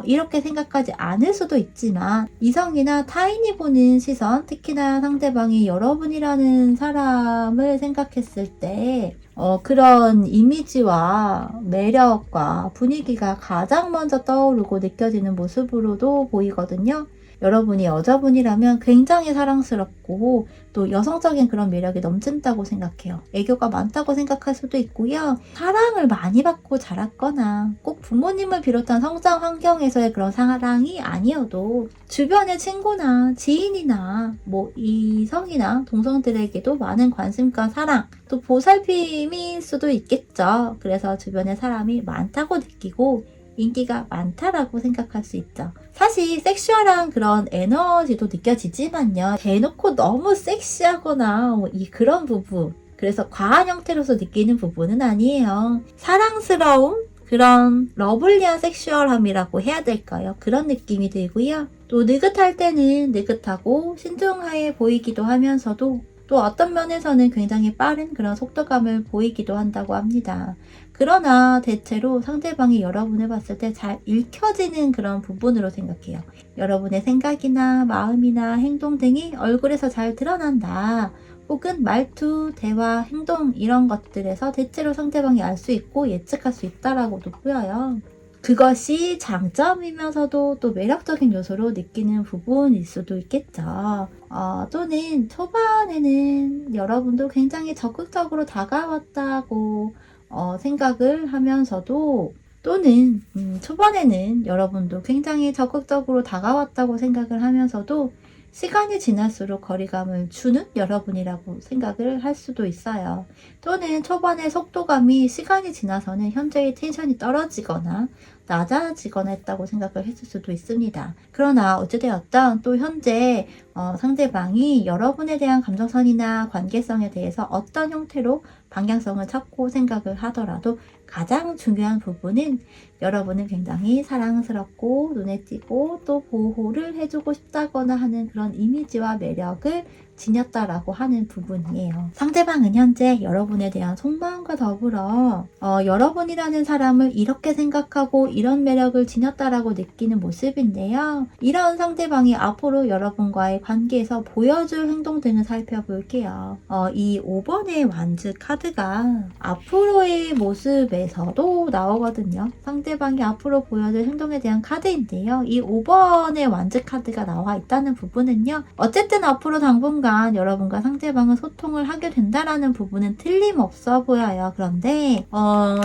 이렇게 생각하지 않을 수도 있지만 이성이나 타인이 보는 시선, 특히나 상대방이 여러분이라는 사람을 생각했을 때 그런 이미지와 매력과 분위기가 가장 먼저 떠오르고 느껴지는 모습으로도 보이거든요. 여러분이 여자분이라면 굉장히 사랑스럽고 또 여성적인 그런 매력이 넘친다고 생각해요. 애교가 많다고 생각할 수도 있고요. 사랑을 많이 받고 자랐거나 꼭 부모님을 비롯한 성장 환경에서의 그런 사랑이 아니어도 주변의 친구나 지인이나 뭐 이성이나 동성들에게도 많은 관심과 사랑 또 보살핌일 수도 있겠죠. 그래서 주변에 사람이 많다고 느끼고 인기가 많다라고 생각할 수 있죠. 사실 섹슈얼한 그런 에너지도 느껴지지만요. 대놓고 너무 섹시하거나 그런 부분 그래서 과한 형태로서 느끼는 부분은 아니에요. 사랑스러움 그런 러블리한 섹슈얼함이라고 해야 될까요? 그런 느낌이 들고요. 또 느긋할 때는 느긋하고 신중해 보이기도 하면서도 또 어떤 면에서는 굉장히 빠른 그런 속도감을 보이기도 한다고 합니다. 그러나 대체로 상대방이 여러분을 봤을 때 잘 읽혀지는 그런 부분으로 생각해요. 여러분의 생각이나 마음이나 행동 등이 얼굴에서 잘 드러난다. 혹은 말투, 대화, 행동 이런 것들에서 대체로 상대방이 알 수 있고 예측할 수 있다라고도 보여요. 그것이 장점이면서도 또 매력적인 요소로 느끼는 부분일 수도 있겠죠. 또는 초반에는 여러분도 굉장히 적극적으로 다가왔다고 생각을 하면서도 또는 초반에는 여러분도 굉장히 적극적으로 다가왔다고 생각을 하면서도 시간이 지날수록 거리감을 주는 여러분이라고 생각을 할 수도 있어요. 또는 초반의 속도감이 시간이 지나서는 현재의 텐션이 떨어지거나 낮아지거나 했다고 생각을 했을 수도 있습니다. 그러나 어찌되었든 또 현재 상대방이 여러분에 대한 감정선이나 관계성에 대해서 어떤 형태로 방향성을 찾고 생각을 하더라도 가장 중요한 부분은 여러분은 굉장히 사랑스럽고 눈에 띄고 또 보호를 해주고 싶다거나 하는 그런 이미지와 매력을 지녔다라고 하는 부분이에요. 상대방은 현재 여러분에 대한 속마음과 더불어 여러분이라는 사람을 이렇게 생각하고 이런 매력을 지녔다라고 느끼는 모습인데요. 이런 상대방이 앞으로 여러분과의 관계에서 보여줄 행동 등을 살펴볼게요. 이 5번의 완즈 카드가 앞으로의 모습에서도 나오거든요. 상대방이 앞으로 보여줄 행동에 대한 카드인데요. 이 5번의 완즈 카드가 나와 있다는 부분은요. 어쨌든 앞으로 당분간 여러분과 상대방은 소통을 하게 된다라는 부분은 틀림없어 보여요. 그런데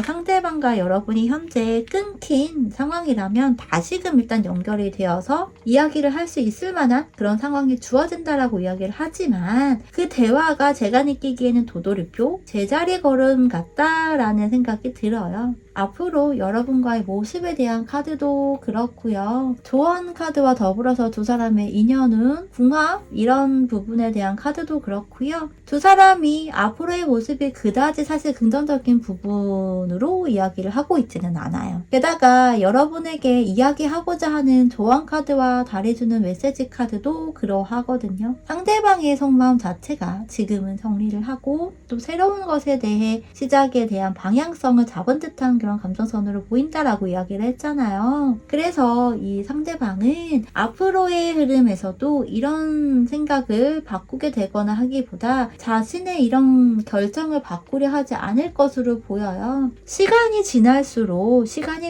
상대방과 여러분이 현재 끊긴 상황이라면 다시금 일단 연결이 되어서 이야기를 할 수 있을 만한 그런 상황이 주어진다라고 이야기를 하지만 그 대화가 제가 느끼기에는 도돌이표 제자리 걸음 같다라는 생각이 들어요. 앞으로 여러분과의 모습에 대한 카드도 그렇고요. 조언 카드와 더불어서 두 사람의 인연은 궁합 이런 부분에 대한 카드도 그렇고요. 두 사람이 앞으로의 모습이 그다지 사실 긍정적인 부분으로 이야기를 하고 있지는 않아요. 게다가 여러분에게 이야기하고자 하는 조언 카드와 달해주는 메시지 카드도 그러하거든요. 상대방의 속마음 자체가 지금은 정리를 하고 또 새로운 것에 대해 시작에 대한 방향성을 잡은 듯한 그런 감정선으로 보인다라고 이야기를 했잖아요. 그래서 이 상대방은 앞으로의 흐름에서도 이런 생각을 바꾸게 되거나 하기보다 자신의 이런 결정을 바꾸려 하지 않을 것으로 보여요. 시간이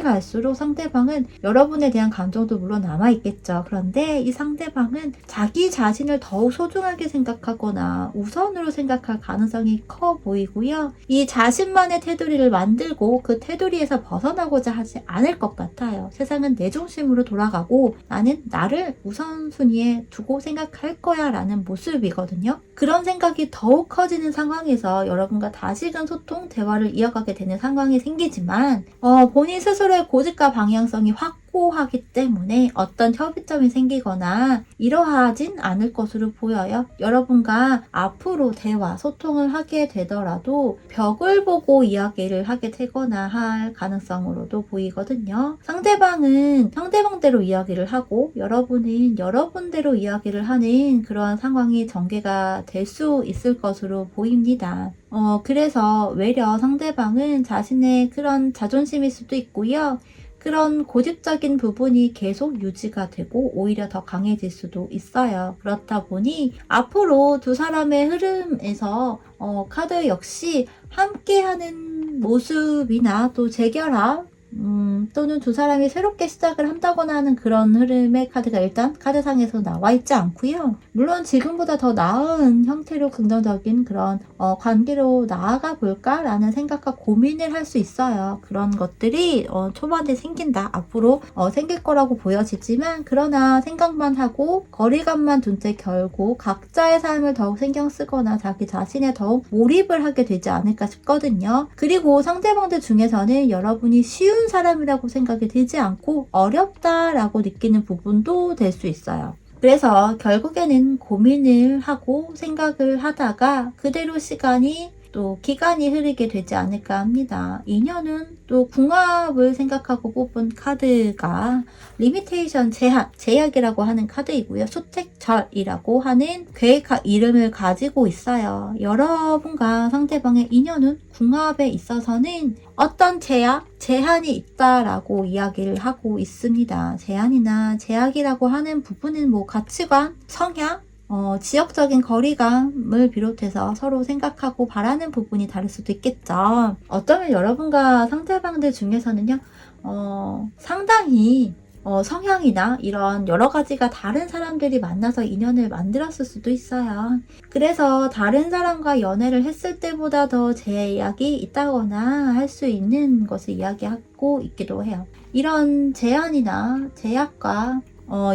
갈수록 상대방은 여러분에 대한 감정도 물론 남아있겠죠. 그런데 이 상대방은 자기 자신을 더욱 소중하게 생각하거나 우선으로 생각할 가능성이 커 보이고요. 이 자신만의 테두리를 만들고 그 테두리에서 벗어나고자 하지 않을 것 같아요. 세상은 내 중심으로 돌아가고 나는 나를 우선순위에 두고 생각할 거야 라는 모습이거든요. 그런 생각이 더욱 커지는 상황에서 여러분과 다시금 소통, 대화를 이어가게 되는 상황이 생기지만 본인 스스로의 고집과 방향성이 확고하기 때문에 어떤 협의점이 생기거나 이러하진 않을 것으로 보여요. 여러분과 앞으로 대화, 소통을 하게 되더라도 벽을 보고 이야기를 하게 되거나 할 가능성으로도 보이거든요. 상대방은 상대방대로 이야기를 하고 여러분은 여러분대로 이야기를 하는 그러한 상황이 전개가 될 수 있을 것으로 보입니다. 그래서 외려 상대방은 자신의 그런 자존심일 수도 있고요. 그런 고집적인 부분이 계속 유지가 되고 오히려 더 강해질 수도 있어요. 그렇다 보니 앞으로 두 사람의 흐름에서 카드 역시 함께하는 모습이나 또 재결합 또는 두 사람이 새롭게 시작을 한다거나 하는 그런 흐름의 카드가 일단 카드상에서 나와 있지 않고요. 물론 지금보다 더 나은 형태로 긍정적인 그런 관계로 나아가 볼까라는 생각과 고민을 할 수 있어요. 그런 것들이 초반에 생긴다. 앞으로 생길 거라고 보여지지만 그러나 생각만 하고 거리감만 둔 채 결국 각자의 삶을 더욱 신경 쓰거나 자기 자신에 더욱 몰입을 하게 되지 않을까 싶거든요. 그리고 상대방들 중에서는 여러분이 쉬운 사람이라고 생각이 들지 않고 어렵다라고 느끼는 부분도 될 수 있어요. 그래서 결국에는 고민을 하고 생각을 하다가 그대로 시간이 또 기간이 흐르게 되지 않을까 합니다. 인연은 또 궁합을 생각하고 뽑은 카드가 리미테이션 제약이라고 하는 카드이고요. 수택절이라고 하는 계획 이름을 가지고 있어요. 여러분과 상대방의 인연은 궁합에 있어서는 어떤 제한이 있다라고 이야기를 하고 있습니다. 제한이나 제약이라고 하는 부분은 가치관, 성향, 지역적인 거리감을 비롯해서 서로 생각하고 바라는 부분이 다를 수도 있겠죠. 어쩌면 여러분과 상대방들 중에서는요, 상당히 성향이나 이런 여러 가지가 다른 사람들이 만나서 인연을 만들었을 수도 있어요. 그래서 다른 사람과 연애를 했을 때보다 더 제약이 있다거나 할 수 있는 것을 이야기하고 있기도 해요. 이런 제한이나 제약과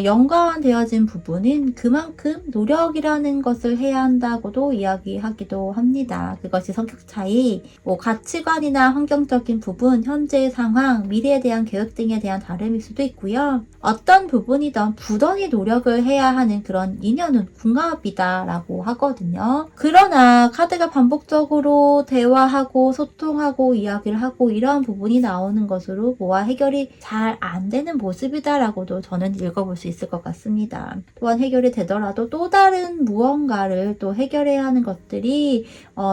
연관되어진 부분은 그만큼 노력이라는 것을 해야 한다고도 이야기하기도 합니다. 그것이 성격 차이, 가치관이나 환경적인 부분, 현재의 상황, 미래에 대한 계획 등에 대한 다름일 수도 있고요. 어떤 부분이든 부단히 노력을 해야 하는 그런 인연은 궁합이다라고 하거든요. 그러나 카드가 반복적으로 대화하고 소통하고 이야기를 하고 이러한 부분이 나오는 것으로 뭐와 해결이 잘 안 되는 모습이다라고도 저는 읽어볼 수 있을 것 같습니다. 또한 해결이 되더라도 또 다른 무언가를 또 해결해야 하는 것들이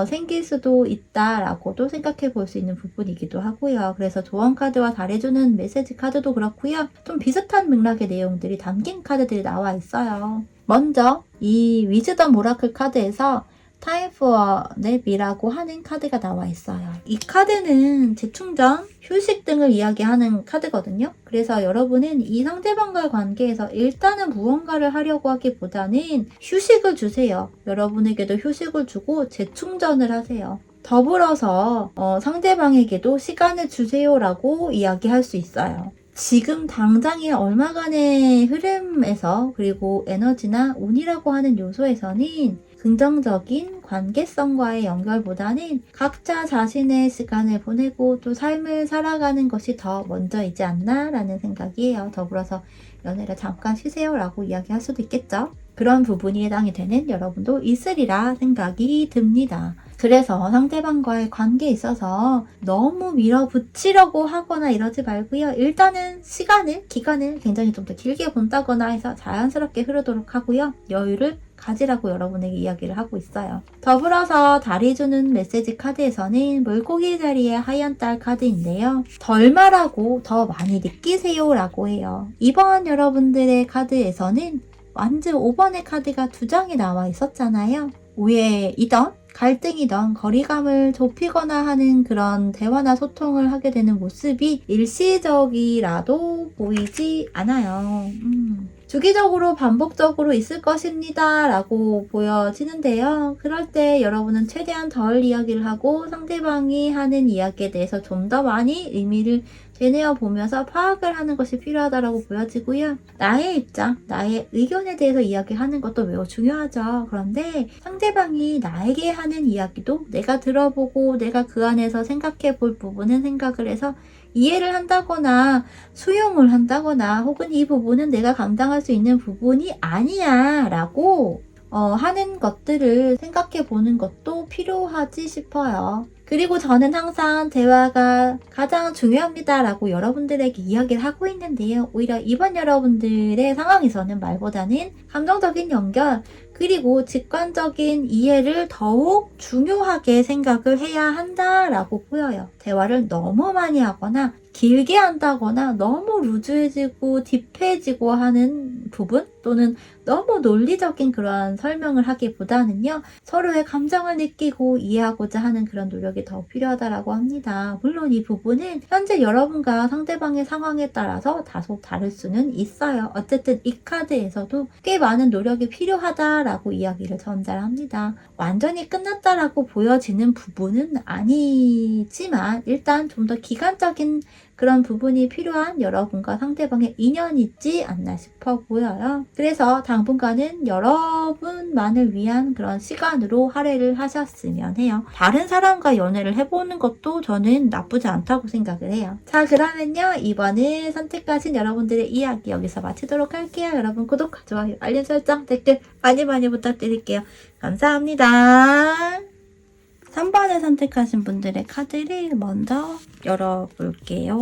생길 수도 있다라고도 생각해 볼 수 있는 부분이기도 하고요. 그래서 조언 카드와 달해주는 메시지 카드도 그렇고요. 좀 비슷한 맥락의 내용들이 담긴 카드들이 나와 있어요. 먼저 이 위즈덤 오라클 카드에서 Time for Nap이라고 하는 카드가 나와 있어요. 이 카드는 재충전, 휴식 등을 이야기하는 카드거든요. 그래서 여러분은 이 상대방과의 관계에서 일단은 무언가를 하려고 하기보다는 휴식을 주세요. 여러분에게도 휴식을 주고 재충전을 하세요. 더불어서 상대방에게도 시간을 주세요라고 이야기할 수 있어요. 지금 당장의 얼마간의 흐름에서 그리고 에너지나 운이라고 하는 요소에서는 긍정적인 관계성과의 연결보다는 각자 자신의 시간을 보내고 또 삶을 살아가는 것이 더 먼저이지 않나 라는 생각이에요. 더불어서 연애를 잠깐 쉬세요라고 이야기할 수도 있겠죠. 그런 부분이 해당이 되는 여러분도 있으리라 생각이 듭니다. 그래서 상대방과의 관계에 있어서 너무 밀어붙이려고 하거나 이러지 말고요. 일단은 기간을 굉장히 좀 더 길게 본다거나 해서 자연스럽게 흐르도록 하고요. 여유를 가지라고 여러분에게 이야기를 하고 있어요. 더불어서 달이 주는 메시지 카드에서는 물고기 자리의 하얀 딸 카드인데요. 덜 말하고 더 많이 느끼세요 라고 해요. 이번 여러분들의 카드에서는 완전 5번의 카드가 2장이 나와 있었잖아요. 오해이던 갈등이던 거리감을 좁히거나 하는 그런 대화나 소통을 하게 되는 모습이 일시적이라도 보이지 않아요. 주기적으로 반복적으로 있을 것입니다 라고 보여지는데요. 그럴 때 여러분은 최대한 덜 이야기를 하고 상대방이 하는 이야기에 대해서 좀 더 많이 의미를 되뇌어 보면서 파악을 하는 것이 필요하다고 보여지고요. 나의 입장, 나의 의견에 대해서 이야기하는 것도 매우 중요하죠. 그런데 상대방이 나에게 하는 이야기도 내가 들어보고 내가 그 안에서 생각해 볼 부분은 생각을 해서 이해를 한다거나 수용을 한다거나 혹은 이 부분은 내가 감당할 수 있는 부분이 아니야 라고 하는 것들을 생각해 보는 것도 필요하지 싶어요. 그리고 저는 항상 대화가 가장 중요합니다 라고 여러분들에게 이야기를 하고 있는데요. 오히려 이번 여러분들의 상황에서는 말보다는 감정적인 연결 그리고 직관적인 이해를 더욱 중요하게 생각을 해야 한다라고 보여요. 대화를 너무 많이 하거나 길게 한다거나 너무 루즈해지고 딥해지고 하는 부분 또는 너무 논리적인 그런 설명을 하기보다는요. 서로의 감정을 느끼고 이해하고자 하는 그런 노력이 더 필요하다고 합니다. 물론 이 부분은 현재 여러분과 상대방의 상황에 따라서 다소 다를 수는 있어요. 어쨌든 이 카드에서도 꽤 많은 노력이 필요하다라고 이야기를 전달합니다. 완전히 끝났다라고 보여지는 부분은 아니지만 일단 좀 더 기간적인 그런 부분이 필요한 여러분과 상대방의 인연이 있지 않나 싶어 보여요. 그래서 당분간은 여러분만을 위한 그런 시간으로 할애를 하셨으면 해요. 다른 사람과 연애를 해보는 것도 저는 나쁘지 않다고 생각을 해요. 자, 그러면요. 이번에 선택하신 여러분들의 이야기 여기서 마치도록 할게요. 여러분 구독, 좋아요, 알림 설정, 댓글 많이 부탁드릴게요. 감사합니다. 3번에 선택하신 분들의 카드를 먼저 열어볼게요.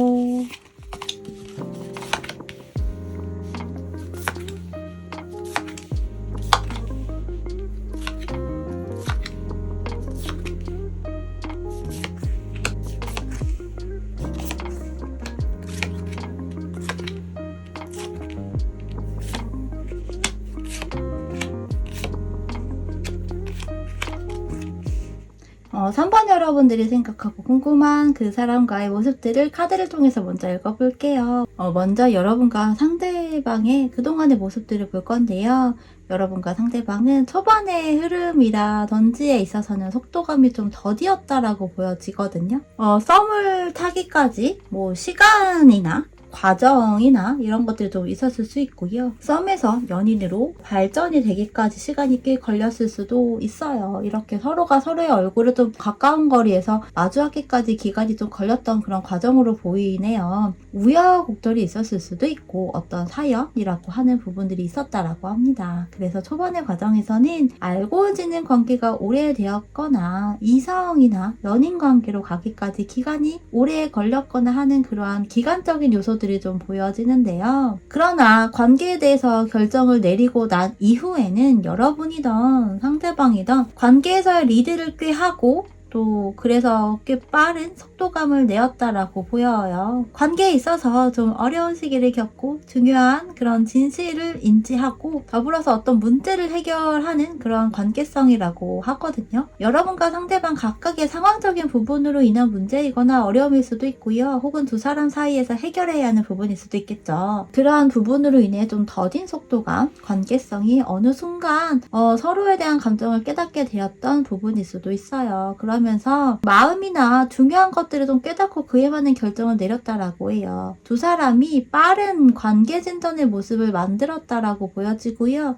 어, 3번 여러분들이 생각하고 궁금한 그 사람과의 모습들을 카드를 통해서 먼저 읽어볼게요. 먼저 여러분과 상대방의 그동안의 모습들을 볼 건데요. 여러분과 상대방은 초반의 흐름이라든지에 있어서는 속도감이 좀 더디었다라고 보여지거든요. 썸을 타기까지 뭐 시간이나 과정이나 이런 것들이 좀 있었을 수 있고요. 썸에서 연인으로 발전이 되기까지 시간이 꽤 걸렸을 수도 있어요. 이렇게 서로가 서로의 얼굴을 좀 가까운 거리에서 마주하기까지 기간이 좀 걸렸던 그런 과정으로 보이네요. 우여곡절이 있었을 수도 있고 어떤 사연이라고 하는 부분들이 있었다라고 합니다. 그래서 초반의 과정에서는 알고 지낸 관계가 오래되었거나 이성이나 연인 관계로 가기까지 기간이 오래 걸렸거나 하는 그러한 기간적인 요소들이 좀 보여지는데요. 그러나 관계에 대해서 결정을 내리고 난 이후에는 여러분이든 상대방이든 관계에서의 리드를 꽤 하고 또 그래서 꽤 빠른 속도감을 내었다라고 보여요. 관계에 있어서 좀 어려운 시기를 겪고 중요한 그런 진실을 인지하고 더불어서 어떤 문제를 해결하는 그런 관계성이라고 하거든요. 여러분과 상대방 각각의 상황적인 부분으로 인한 문제이거나 어려움일 수도 있고요. 혹은 두 사람 사이에서 해결해야 하는 부분일 수도 있겠죠. 그러한 부분으로 인해 좀 더딘 속도감, 관계성이 어느 순간 서로에 대한 감정을 깨닫게 되었던 부분일 수도 있어요. 그러면서 마음이나 중요한 것들을 좀 깨닫고 그에 맞는 결정을 내렸다라고 해요. 두 사람이 빠른 관계 진전의 모습을 만들었다라고 보여지고요.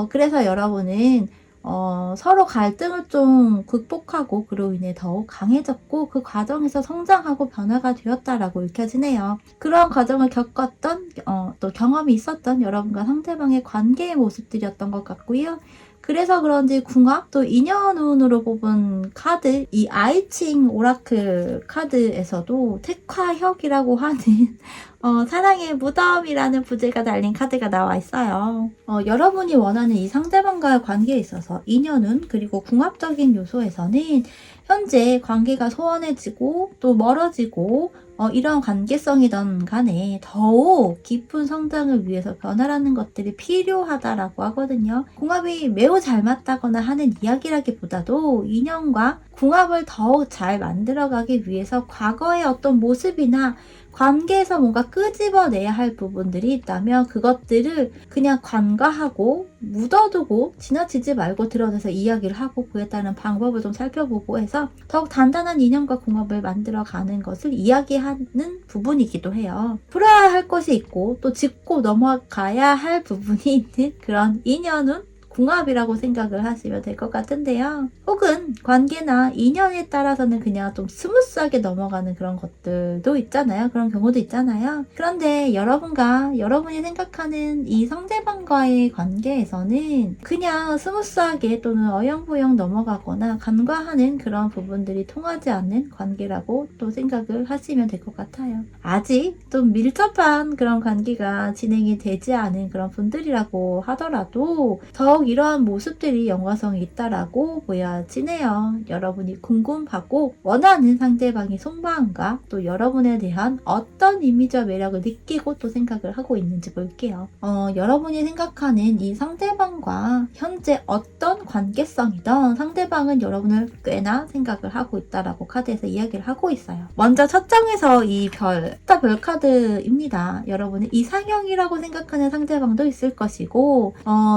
그래서 여러분은 서로 갈등을 좀 극복하고 그로 인해 더욱 강해졌고 그 과정에서 성장하고 변화가 되었다라고 읽혀지네요. 그런 과정을 겪었던 또 경험이 있었던 여러분과 상대방의 관계의 모습들이었던 것 같고요. 그래서 그런지 궁합 또 인연운으로 뽑은 카드 이 아이칭 오라클 카드에서도 택화혁이라고 하는 사랑의 무덤이라는 부제가 달린 카드가 나와 있어요. 여러분이 원하는 이 상대방과의 관계에 있어서 인연운 그리고 궁합적인 요소에서는 현재 관계가 소원해지고 또 멀어지고 이런 관계성이던 간에 더욱 깊은 성장을 위해서 변화라는 것들이 필요하다라고 하거든요. 궁합이 매우 잘 맞다거나 하는 이야기라기보다도 인연과 궁합을 더욱 잘 만들어가기 위해서 과거의 어떤 모습이나 관계에서 뭔가 끄집어내야 할 부분들이 있다면 그것들을 그냥 관과하고 묻어두고 지나치지 말고 드러내서 이야기를 하고 그에 따른 방법을 좀 살펴보고 해서 더욱 단단한 인연과 궁합을 만들어가는 것을 이야기하는 부분이기도 해요. 풀어야 할 것이 있고 또 짚고 넘어가야 할 부분이 있는 그런 인연은 궁합이라고 생각을 하시면 될 것 같은데요. 혹은 관계나 인연에 따라서는 그냥 좀 스무스하게 넘어가는 그런 것들도 있잖아요. 그런 경우도 있잖아요. 그런데 여러분이 생각하는 이 상대방과의 관계에서는 그냥 스무스하게 또는 어영부영 넘어가거나 간과하는 그런 부분들이 통하지 않는 관계라고 또 생각을 하시면 될 것 같아요. 아직 좀 밀접한 그런 관계가 진행이 되지 않은 그런 분들이라고 하더라도 더욱 이러한 모습들이 연관성이 있다라고 보여지네요. 여러분이 궁금하고 원하는 상대방이 속마음과 또 여러분에 대한 어떤 이미지와 매력을 느끼고 또 생각을 하고 있는지 볼게요. 여러분이 생각하는 이 상대방과 현재 어떤 관계성이든 상대방은 여러분을 꽤나 생각을 하고 있다라고 카드에서 이야기를 하고 있어요. 먼저 첫 장에서 이 별 카드입니다. 여러분은 이상형이라고 생각하는 상대방도 있을 것이고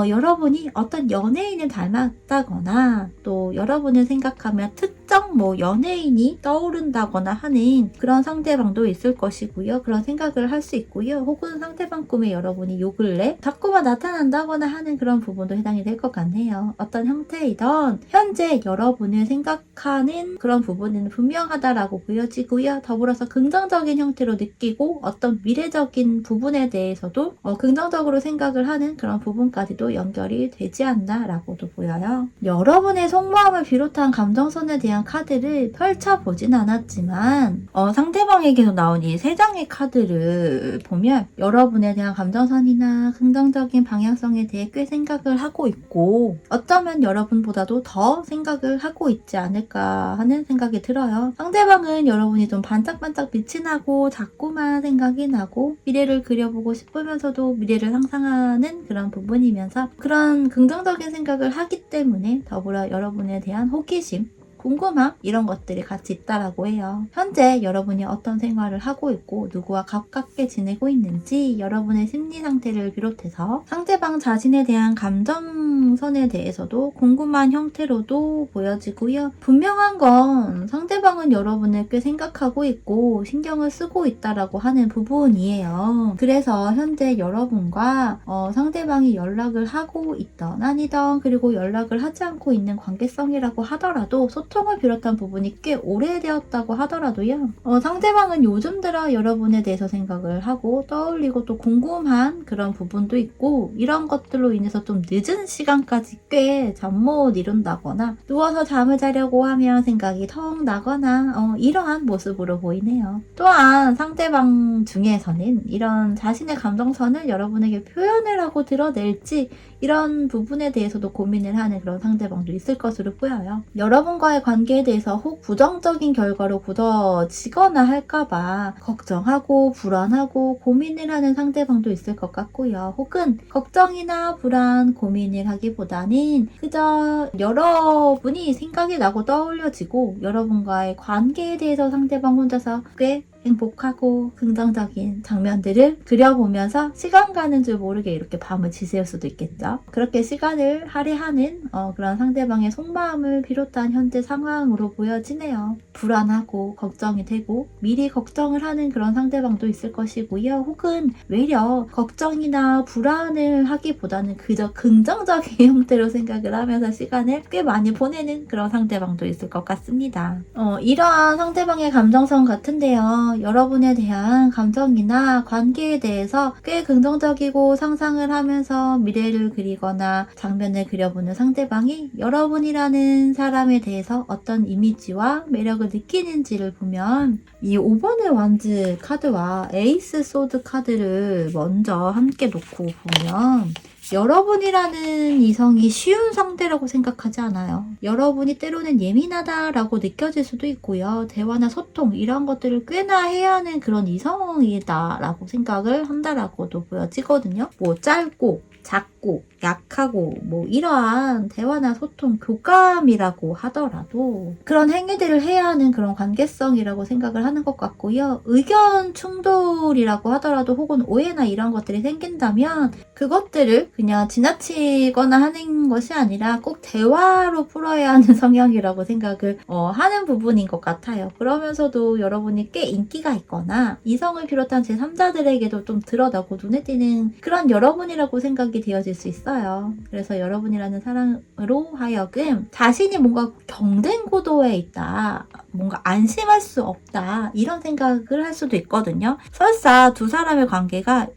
여러분이 어떤 연예인을 닮았다거나 또 여러분을 생각하면 특정 연예인이 떠오른다거나 하는 그런 상대방도 있을 것이고요. 그런 생각을 할 수 있고요. 혹은 상대방 꿈에 여러분이 요 근래 자꾸만 나타난다거나 하는 그런 부분도 해당이 될 것 같네요. 어떤 형태이든 현재 여러분을 생각하는 그런 부분은 분명하다라고 보여지고요. 더불어서 긍정적인 형태로 느끼고 어떤 미래적인 부분에 대해서도 긍정적으로 생각을 하는 그런 부분까지도 연결이 되지 않나라고도 보여요. 여러분의 속마음을 비롯한 감정선에 대한 카드를 펼쳐보진 않았지만 상대방에게서 나온 이 세 장의 카드를 보면 여러분에 대한 감정선이나 긍정적인 방향성에 대해 꽤 생각을 하고 있고 어쩌면 여러분보다도 더 생각을 하고 있지 않을까 하는 생각이 들어요. 상대방은 여러분이 좀 반짝반짝 빛이 나고 자꾸만 생각이 나고 미래를 그려보고 싶으면서도 미래를 상상하는 그런 부분이면서 그런 긍정적인 생각을 하기 때문에 더불어 여러분에 대한 호기심, 궁금함 이런 것들이 같이 있다라고 해요. 현재 여러분이 어떤 생활을 하고 있고 누구와 가깝게 지내고 있는지 여러분의 심리 상태를 비롯해서 상대방 자신에 대한 감정선에 대해서도 궁금한 형태로도 보여지고요. 분명한 건 상대방은 여러분을 꽤 생각하고 있고 신경을 쓰고 있다라고 하는 부분이에요. 그래서 현재 여러분과 상대방이 연락을 하고 있던 아니던 그리고 연락을 하지 않고 있는 관계성이라고 하더라도 소통을 비롯한 부분이 꽤 오래되었다고 하더라도요. 상대방은 요즘 들어 여러분에 대해서 생각을 하고 떠올리고 또 궁금한 그런 부분도 있고 이런 것들로 인해서 좀 늦은 시간 시간까지 꽤 잠 못 이룬다거나 누워서 잠을 자려고 하면 생각이 턱 나거나 이러한 모습으로 보이네요. 또한 상대방 중에서는 이런 자신의 감정선을 여러분에게 표현을 하고 드러낼지 이런 부분에 대해서도 고민을 하는 그런 상대방도 있을 것으로 보여요. 여러분과의 관계에 대해서 혹 부정적인 결과로 굳어지거나 할까봐 걱정하고 불안하고 고민을 하는 상대방도 있을 것 같고요. 혹은 걱정이나 불안, 고민을 하기보다는 그저 여러분이 생각이 나고 떠올려지고 여러분과의 관계에 대해서 상대방 혼자서 꽤 행복하고 긍정적인 장면들을 그려보면서 시간 가는 줄 모르게 이렇게 밤을 지새울 수도 있겠죠. 그렇게 시간을 할애하는 그런 상대방의 속마음을 비롯한 현재 상황으로 보여지네요. 불안하고 걱정이 되고 미리 걱정을 하는 그런 상대방도 있을 것이고요. 혹은 외려 걱정이나 불안을 하기보다는 그저 긍정적인 형태로 생각을 하면서 시간을 꽤 많이 보내는 그런 상대방도 있을 것 같습니다. 이러한 상대방의 감정성 같은데요. 여러분에 대한 감정이나 관계에 대해서 꽤 긍정적이고 상상을 하면서 미래를 그리거나 장면을 그려보는 상대방이 여러분이라는 사람에 대해서 어떤 이미지와 매력을 느끼는지를 보면 이 5번의 완즈 카드와 에이스 소드 카드를 먼저 함께 놓고 보면 여러분이라는 이성이 쉬운 상대라고 생각하지 않아요. 여러분이 때로는 예민하다라고 느껴질 수도 있고요. 대화나 소통 이런 것들을 꽤나 해야 하는 그런 이성이다라고 생각을 한다라고도 보여지거든요. 뭐 짧고 작고 약하고 뭐 이러한 대화나 소통 교감이라고 하더라도 그런 행위들을 해야 하는 그런 관계성이라고 생각을 하는 것 같고요. 의견 충돌이라고 하더라도 혹은 오해나 이런 것들이 생긴다면 그것들을 그냥 지나치거나 하는 것이 아니라 꼭 대화로 풀어야 하는 성향이라고 생각을 하는 부분인 것 같아요. 그러면서도 여러분이 꽤 인기가 있거나 이성을 비롯한 제3자들에게도 좀 드러나고 눈에 띄는 그런 여러분이라고 생각이 되어질 수 있어요. 그래서 여러분이라는 사람으로 하여금 자신이 뭔가 경쟁 구도에 있다, 뭔가 안심할 수 없다 이런 생각을 할 수도 있거든요. 설사 두 사람의 관계가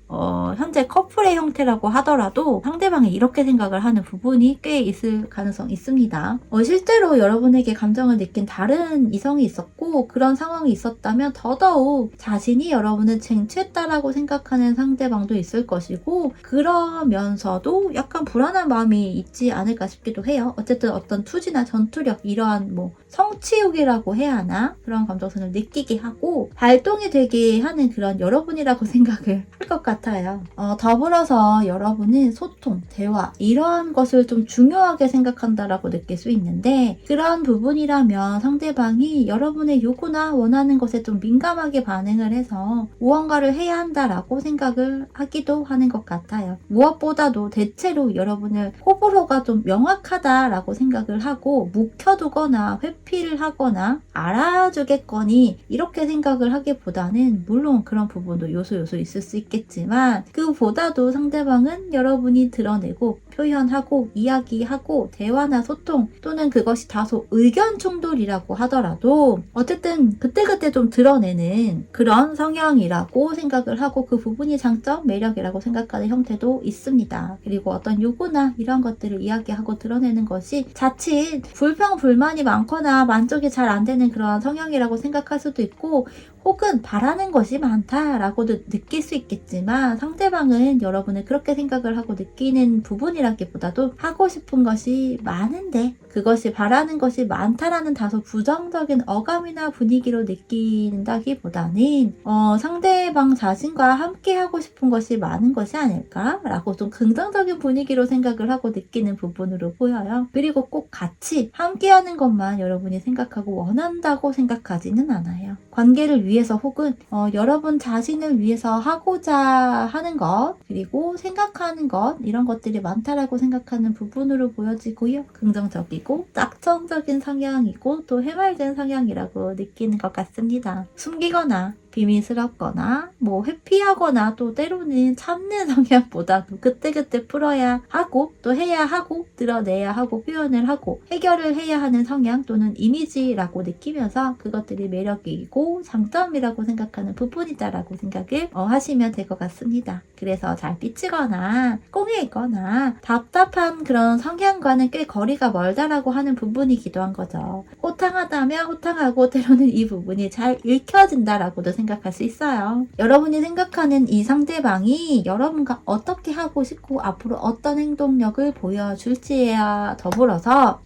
현재 커플의 형태라고 하더라도 상대방이 이렇게 생각을 하는 부분이 꽤 있을 가능성이 있습니다. 실제로 여러분에게 감정을 느낀 다른 이성이 있었고 그런 상황이 있었다면 더더욱 자신이 여러분을 쟁취했다라고 생각하는 상대방도 있을 것이고 그러면서도 약간 불안한 마음이 있지 않을까 싶기도 해요. 어쨌든 어떤 투지나 전투력 이러한 뭐 성취욕이라고 해야 하나 그런 감정선을 느끼게 하고 발동이 되게 하는 그런 여러분이라고 생각을 할 것 같아요. 더불어서 여러분은 소통, 대화 이러한 것을 좀 중요하게 생각한다라고 느낄 수 있는데 그런 부분이라면 상대방이 여러분의 요구나 원하는 것에 좀 민감하게 반응을 해서 무언가를 해야 한다라고 생각을 하기도 하는 것 같아요. 무엇보다도 대체로 여러분을 호불호가 좀 명확하다라고 생각을 하고 묵혀두거나 회피를 하거나 알아주겠거니 이렇게 생각을 하기보다는 물론 그런 부분도 요소 있을 수 있겠지만 그보다도 상대방은 여러분이 드러내고 표현하고 이야기하고 대화나 소통 또는 그것이 다소 의견 충돌이라고 하더라도 어쨌든 그때그때 좀 드러내는 그런 성향이라고 생각을 하고 그 부분이 장점, 매력이라고 생각하는 형태도 있습니다. 그리고 어떤 요구나 이런 것들을 이야기하고 드러내는 것이 자칫 불평, 불만이 많거나 만족이 잘 안 되는 그런 성향이라고 생각할 수도 있고 혹은 바라는 것이 많다라고도 느낄 수 있겠지만 상대방은 여러분을 그렇게 생각을 하고 느끼는 부분이라기보다도 하고 싶은 것이 많은데 그것이 바라는 것이 많다라는 다소 부정적인 어감이나 분위기로 느낀다기보다는 상대방 자신과 함께 하고 싶은 것이 많은 것이 아닐까라고 좀 긍정적인 분위기로 생각을 하고 느끼는 부분으로 보여요. 그리고 꼭 같이 함께하는 것만 여러분이 생각하고 원한다고 생각하지는 않아요. 관계를 위해서 혹은 여러분 자신을 위해서 하고자 하는 것 그리고 생각하는 것 이런 것들이 많다라고 생각하는 부분으로 보여지고요. 긍정적이고 낙천적인 성향이고 또 해맑은 성향이라고 느끼는 것 같습니다. 숨기거나 비밀스럽거나 뭐 회피하거나 또 때로는 참는 성향보다도 그때그때 풀어야 하고 또 해야 하고 드러내야 하고 표현을 하고 해결을 해야 하는 성향 또는 이미지라고 느끼면서 그것들이 매력이고 장점이라고 생각하는 부분이다라고 생각을 하시면 될 것 같습니다. 그래서 잘 삐치거나 꽁해 있거나 답답한 그런 성향과는 꽤 거리가 멀다라고 하는 부분이기도 한 거죠. 호탕하다면 호탕하고 때로는 이 부분이 잘 읽혀진다라고도 생각할 수 있어요. 여러분이 생각하는 이 상대방이 여러분과 어떻게 하고 싶고 앞으로 어떤 행동력을 보여줄지와 더불어서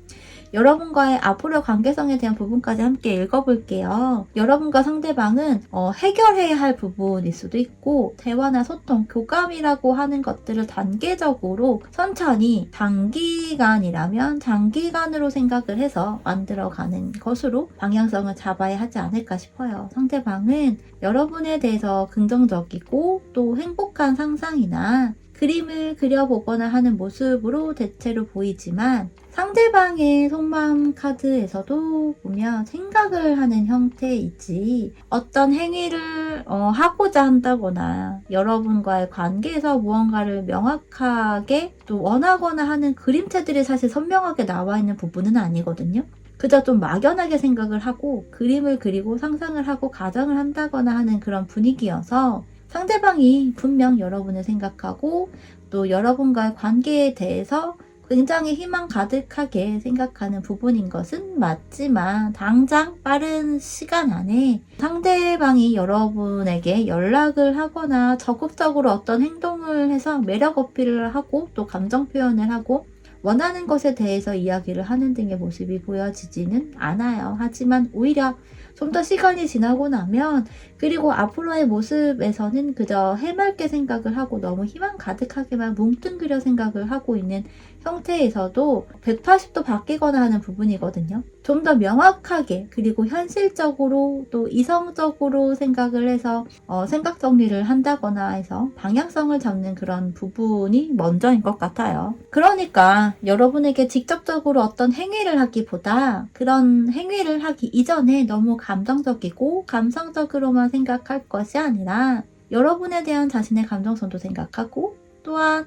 여러분과의 앞으로 관계성에 대한 부분까지 함께 읽어볼게요. 여러분과 상대방은 해결해야 할 부분일 수도 있고 대화나 소통, 교감이라고 하는 것들을 단계적으로 천천히 단기간이라면 장기간으로 생각을 해서 만들어가는 것으로 방향성을 잡아야 하지 않을까 싶어요. 상대방은 여러분에 대해서 긍정적이고 또 행복한 상상이나 그림을 그려보거나 하는 모습으로 대체로 보이지만 상대방의 속마음 카드에서도 보면 생각을 하는 형태이지 어떤 행위를 하고자 한다거나 여러분과의 관계에서 무언가를 명확하게 또 원하거나 하는 그림체들이 사실 선명하게 나와 있는 부분은 아니거든요. 그저 좀 막연하게 생각을 하고 그림을 그리고 상상을 하고 가정을 한다거나 하는 그런 분위기여서 상대방이 분명 여러분을 생각하고 또 여러분과의 관계에 대해서 굉장히 희망 가득하게 생각하는 부분인 것은 맞지만 당장 빠른 시간 안에 상대방이 여러분에게 연락을 하거나 적극적으로 어떤 행동을 해서 매력 어필을 하고 또 감정 표현을 하고 원하는 것에 대해서 이야기를 하는 등의 모습이 보여지지는 않아요. 하지만 오히려 좀 더 시간이 지나고 나면 그리고 앞으로의 모습에서는 그저 해맑게 생각을 하고 너무 희망 가득하게만 뭉뚱그려 생각을 하고 있는 형태에서도 180도 바뀌거나 하는 부분이거든요. 좀 더 명확하게 그리고 현실적으로 또 이성적으로 생각을 해서 생각 정리를 한다거나 해서 방향성을 잡는 그런 부분이 먼저인 것 같아요. 그러니까 여러분에게 직접적으로 어떤 행위를 하기보다 그런 행위를 하기 이전에 너무 감정적이고 감성적으로만 생각할 것이 아니라 여러분에 대한 자신의 감정선도 생각하고 또한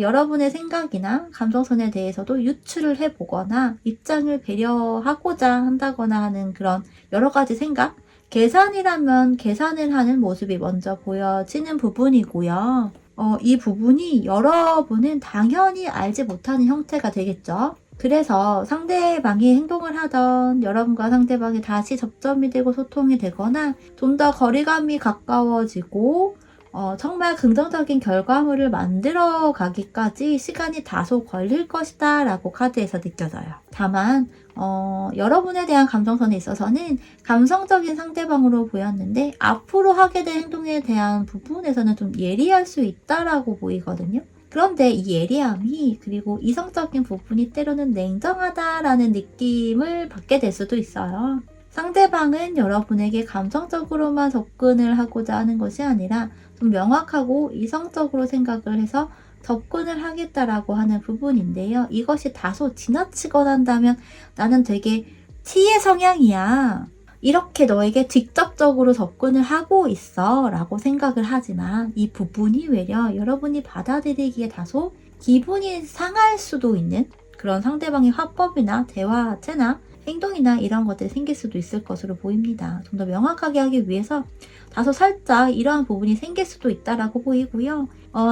여러분의 생각이나 감정선에 대해서도 유추를 해보거나 입장을 배려하고자 한다거나 하는 그런 여러 가지 생각, 계산이라면 계산을 하는 모습이 먼저 보여지는 부분이고요. 이 부분이 여러분은 당연히 알지 못하는 형태가 되겠죠. 그래서 상대방이 행동을 하던 여러분과 상대방이 다시 접점이 되고 소통이 되거나 좀 더 거리감이 가까워지고 정말 긍정적인 결과물을 만들어 가기까지 시간이 다소 걸릴 것이다 라고 카드에서 느껴져요. 다만 여러분에 대한 감정선에 있어서는 감성적인 상대방으로 보였는데 앞으로 하게 될 행동에 대한 부분에서는 좀 예리할 수 있다라고 보이거든요. 그런데 이 예리함이 그리고 이성적인 부분이 때로는 냉정하다라는 느낌을 받게 될 수도 있어요. 상대방은 여러분에게 감정적으로만 접근을 하고자 하는 것이 아니라 좀 명확하고 이성적으로 생각을 해서 접근을 하겠다라고 하는 부분인데요. 이것이 다소 지나치거나 한다면 나는 되게 T의 성향이야. 이렇게 너에게 직접적으로 접근을 하고 있어 라고 생각을 하지만 이 부분이 외려 여러분이 받아들이기에 다소 기분이 상할 수도 있는 그런 상대방의 화법이나 대화체나 행동이나 이런 것들이 생길 수도 있을 것으로 보입니다. 좀 더 명확하게 하기 위해서 다소 살짝 이러한 부분이 생길 수도 있다라고 보이고요.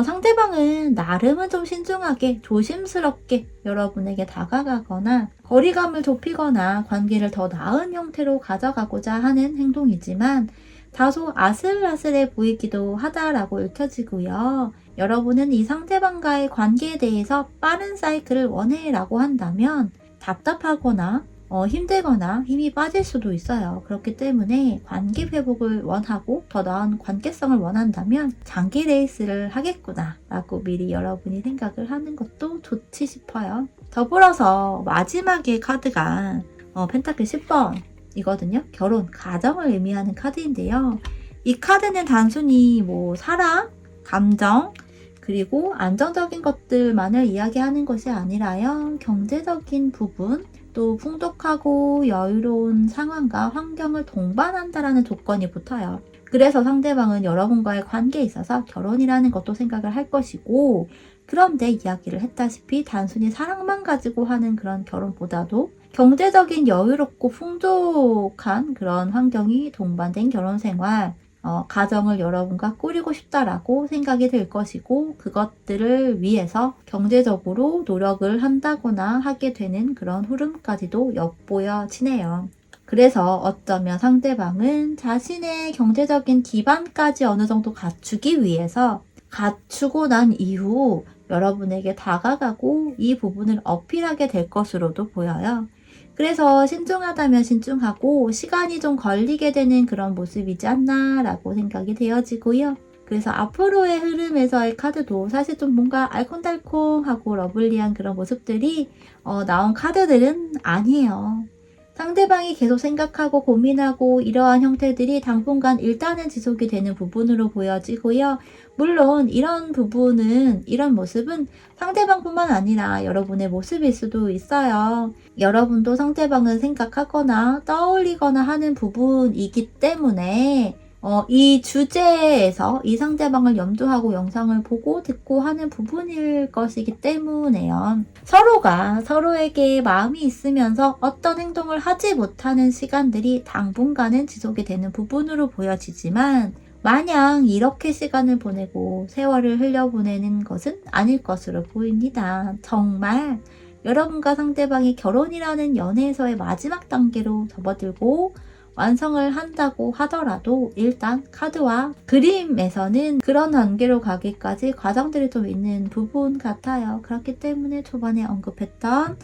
상대방은 나름은 좀 신중하게 조심스럽게 여러분에게 다가가거나 거리감을 좁히거나 관계를 더 나은 형태로 가져가고자 하는 행동이지만 다소 아슬아슬해 보이기도 하다라고 읽혀지고요. 여러분은 이 상대방과의 관계에 대해서 빠른 사이클을 원해라고 한다면 답답하거나 힘들거나 힘이 빠질 수도 있어요. 그렇기 때문에 관계 회복을 원하고 더 나은 관계성을 원한다면 장기 레이스를 하겠구나 라고 미리 여러분이 생각을 하는 것도 좋지 싶어요. 더불어서 마지막에 카드가 펜타클 10번 이거든요. 결혼, 가정을 의미하는 카드인데요. 이 카드는 단순히 사랑, 감정, 그리고 안정적인 것들만을 이야기하는 것이 아니라요. 경제적인 부분, 또 풍족하고 여유로운 상황과 환경을 동반한다라는 조건이 붙어요. 그래서 상대방은 여러분과의 관계에 있어서 결혼이라는 것도 생각을 할 것이고, 그런데 이야기를 했다시피 단순히 사랑만 가지고 하는 그런 결혼보다도 경제적인 여유롭고 풍족한 그런 환경이 동반된 결혼 생활, 가정을 여러분과 꾸리고 싶다라고 생각이 들 것이고, 그것들을 위해서 경제적으로 노력을 한다거나 하게 되는 그런 흐름까지도 엿보여지네요. 그래서 어쩌면 상대방은 자신의 경제적인 기반까지 어느 정도 갖추기 위해서 갖추고 난 이후 여러분에게 다가가고 이 부분을 어필하게 될 것으로도 보여요. 그래서 신중하다면 신중하고 시간이 좀 걸리게 되는 그런 모습이지 않나라고 생각이 되어지고요. 그래서 앞으로의 흐름에서의 카드도 사실 좀 뭔가 알콩달콩하고 러블리한 그런 모습들이 나온 카드들은 아니에요. 상대방이 계속 생각하고 고민하고 이러한 형태들이 당분간 일단은 지속이 되는 부분으로 보여지고요. 물론 이런 부분은, 이런 모습은 상대방뿐만 아니라 여러분의 모습일 수도 있어요. 여러분도 상대방을 생각하거나 떠올리거나 하는 부분이기 때문에 이 주제에서 이 상대방을 염두하고 영상을 보고 듣고 하는 부분일 것이기 때문에요. 서로가 서로에게 마음이 있으면서 어떤 행동을 하지 못하는 시간들이 당분간은 지속이 되는 부분으로 보여지지만, 마냥 이렇게 시간을 보내고 세월을 흘려보내는 것은 아닐 것으로 보입니다. 정말 여러분과 상대방이 결혼이라는 연애에서의 마지막 단계로 접어들고 완성을 한다고 하더라도 일단 카드와 그림에서는 그런 단계로 가기까지 과정들이 좀 있는 부분 같아요. 그렇기 때문에 초반에 언급했던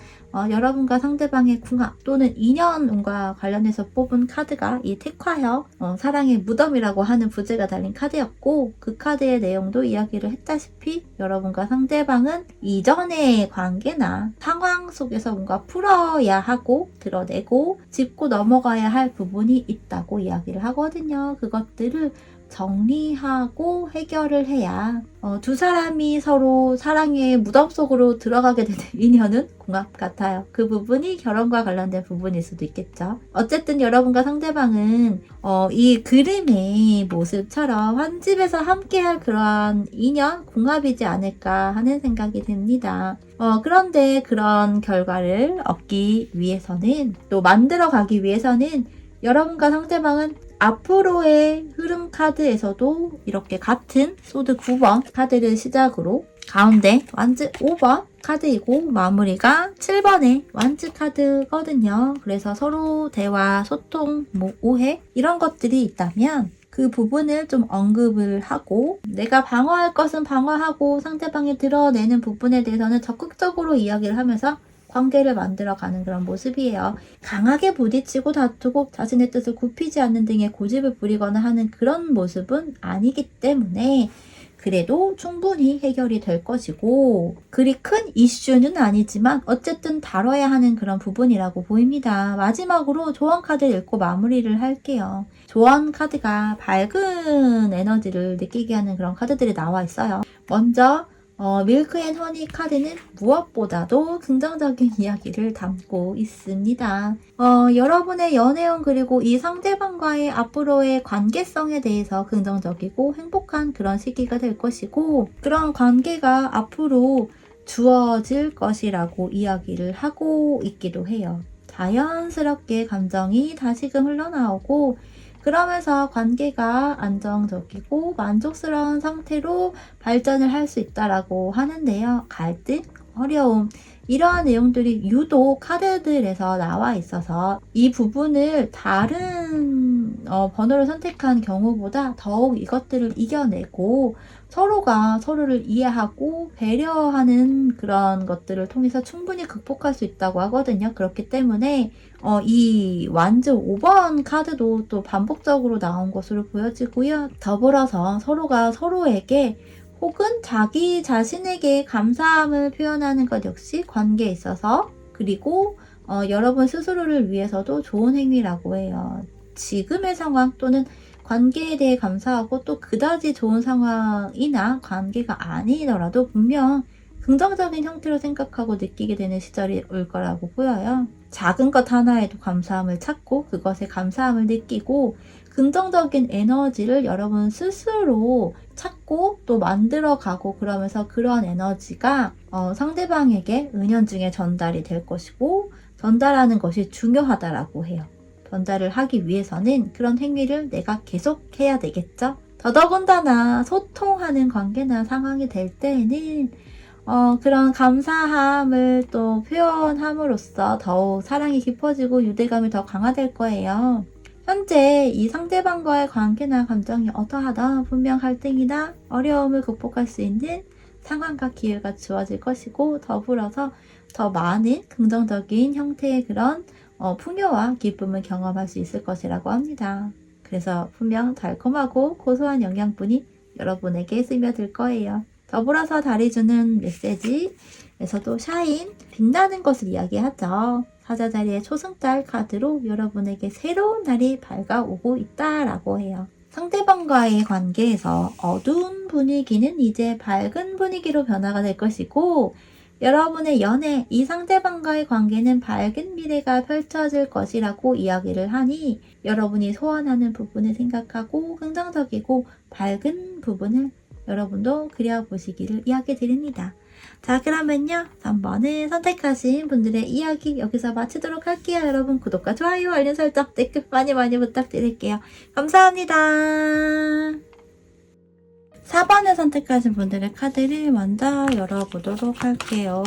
여러분과 상대방의 궁합 또는 인연운과 관련해서 뽑은 카드가 이 택화형 사랑의 무덤이라고 하는 부제가 달린 카드였고, 그 카드의 내용도 이야기를 했다시피 여러분과 상대방은 이전의 관계나 상황 속에서 뭔가 풀어야 하고 드러내고 짚고 넘어가야 할 부분이 있다고 이야기를 하거든요. 그것들을 정리하고 해결을 해야 두 사람이 서로 사랑의 무덤 속으로 들어가게 되는 인연은 궁합 같아요. 그 부분이 결혼과 관련된 부분일 수도 있겠죠. 어쨌든 여러분과 상대방은 이 그림의 모습처럼 한 집에서 함께할 그러한 인연, 궁합이지 않을까 하는 생각이 듭니다. 그런데 그런 결과를 얻기 위해서는, 또 만들어가기 위해서는 여러분과 상대방은 앞으로의 흐름 카드에서도 이렇게 같은 소드 9번 카드를 시작으로 가운데 완즈 5번 카드이고 마무리가 7번의 완즈 카드거든요. 그래서 서로 대화, 소통, 오해 이런 것들이 있다면 그 부분을 좀 언급을 하고, 내가 방어할 것은 방어하고 상대방이 드러내는 부분에 대해서는 적극적으로 이야기를 하면서 관계를 만들어가는 그런 모습이에요. 강하게 부딪히고 다투고 자신의 뜻을 굽히지 않는 등의 고집을 부리거나 하는 그런 모습은 아니기 때문에 그래도 충분히 해결이 될 것이고, 그리 큰 이슈는 아니지만 어쨌든 다뤄야 하는 그런 부분이라고 보입니다. 마지막으로 조언 카드를 읽고 마무리를 할게요. 조언 카드가 밝은 에너지를 느끼게 하는 그런 카드들이 나와 있어요. 먼저 밀크 앤 허니 카드는 무엇보다도 긍정적인 이야기를 담고 있습니다. 여러분의 연애운 그리고 이 상대방과의 앞으로의 관계성에 대해서 긍정적이고 행복한 그런 시기가 될 것이고, 그런 관계가 앞으로 주어질 것이라고 이야기를 하고 있기도 해요. 자연스럽게 감정이 다시금 흘러나오고, 그러면서 관계가 안정적이고 만족스러운 상태로 발전을 할 수 있다라고 하는데요. 갈등, 어려움, 이러한 내용들이 유독 카드들에서 나와 있어서 이 부분을 다른 번호를 선택한 경우보다 더욱 이것들을 이겨내고 서로가 서로를 이해하고 배려하는 그런 것들을 통해서 충분히 극복할 수 있다고 하거든요. 그렇기 때문에 이 완즈 5번 카드도 또 반복적으로 나온 것으로 보여지고요. 더불어서 서로가 서로에게 혹은 자기 자신에게 감사함을 표현하는 것 역시 관계에 있어서, 그리고 여러분 스스로를 위해서도 좋은 행위라고 해요. 지금의 상황 또는 관계에 대해 감사하고 또 그다지 좋은 상황이나 관계가 아니더라도 분명 긍정적인 형태로 생각하고 느끼게 되는 시절이 올 거라고 보여요. 작은 것 하나에도 감사함을 찾고 그것에 감사함을 느끼고 긍정적인 에너지를 여러분 스스로 찾고 또 만들어가고 그러면서 그런 에너지가 상대방에게 은연중에 전달이 될 것이고 전달하는 것이 중요하다라고 해요. 전달을 하기 위해서는 그런 행위를 내가 계속 해야 되겠죠? 더더군다나 소통하는 관계나 상황이 될 때에는 그런 감사함을 또 표현함으로써 더욱 사랑이 깊어지고 유대감이 더 강화될 거예요. 현재 이 상대방과의 관계나 감정이 어떠하다 분명 갈등이나 어려움을 극복할 수 있는 상황과 기회가 주어질 것이고 더불어서 더 많은 긍정적인 형태의 그런 풍요와 기쁨을 경험할 수 있을 것이라고 합니다. 그래서 분명 달콤하고 고소한 영양분이 여러분에게 스며들 거예요. 더불어서 달이 주는 메시지에서도 샤인, 빛나는 것을 이야기하죠. 사자자리의 초승달 카드로 여러분에게 새로운 달이 밝아오고 있다라고 해요. 상대방과의 관계에서 어두운 분위기는 이제 밝은 분위기로 변화가 될 것이고 여러분의 연애, 이 상대방과의 관계는 밝은 미래가 펼쳐질 것이라고 이야기를 하니 여러분이 소원하는 부분을 생각하고 긍정적이고 밝은 부분을 여러분도 그려보시기를 이야기 드립니다. 자, 그러면요 3번을 선택하신 분들의 이야기 여기서 마치도록 할게요. 여러분 구독과 좋아요, 알림 설정, 댓글 많이 부탁드릴게요. 감사합니다. 4번을 선택하신 분들의 카드를 먼저 열어보도록 할게요.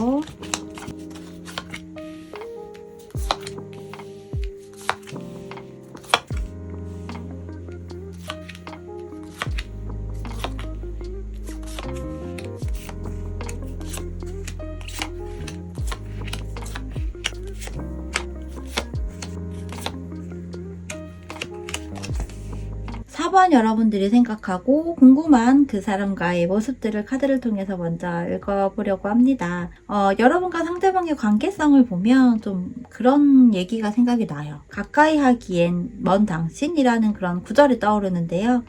4번 여러분들이 생각하고 궁금한 그 사람과의 모습들을 카드를 통해서 먼저 읽어보려고 합니다. 여러분과 상대방의 관계성을 보면 좀 그런 얘기가 생각이 나요. 가까이 하기엔 먼 당신이라는 그런 구절이 떠오르는데요.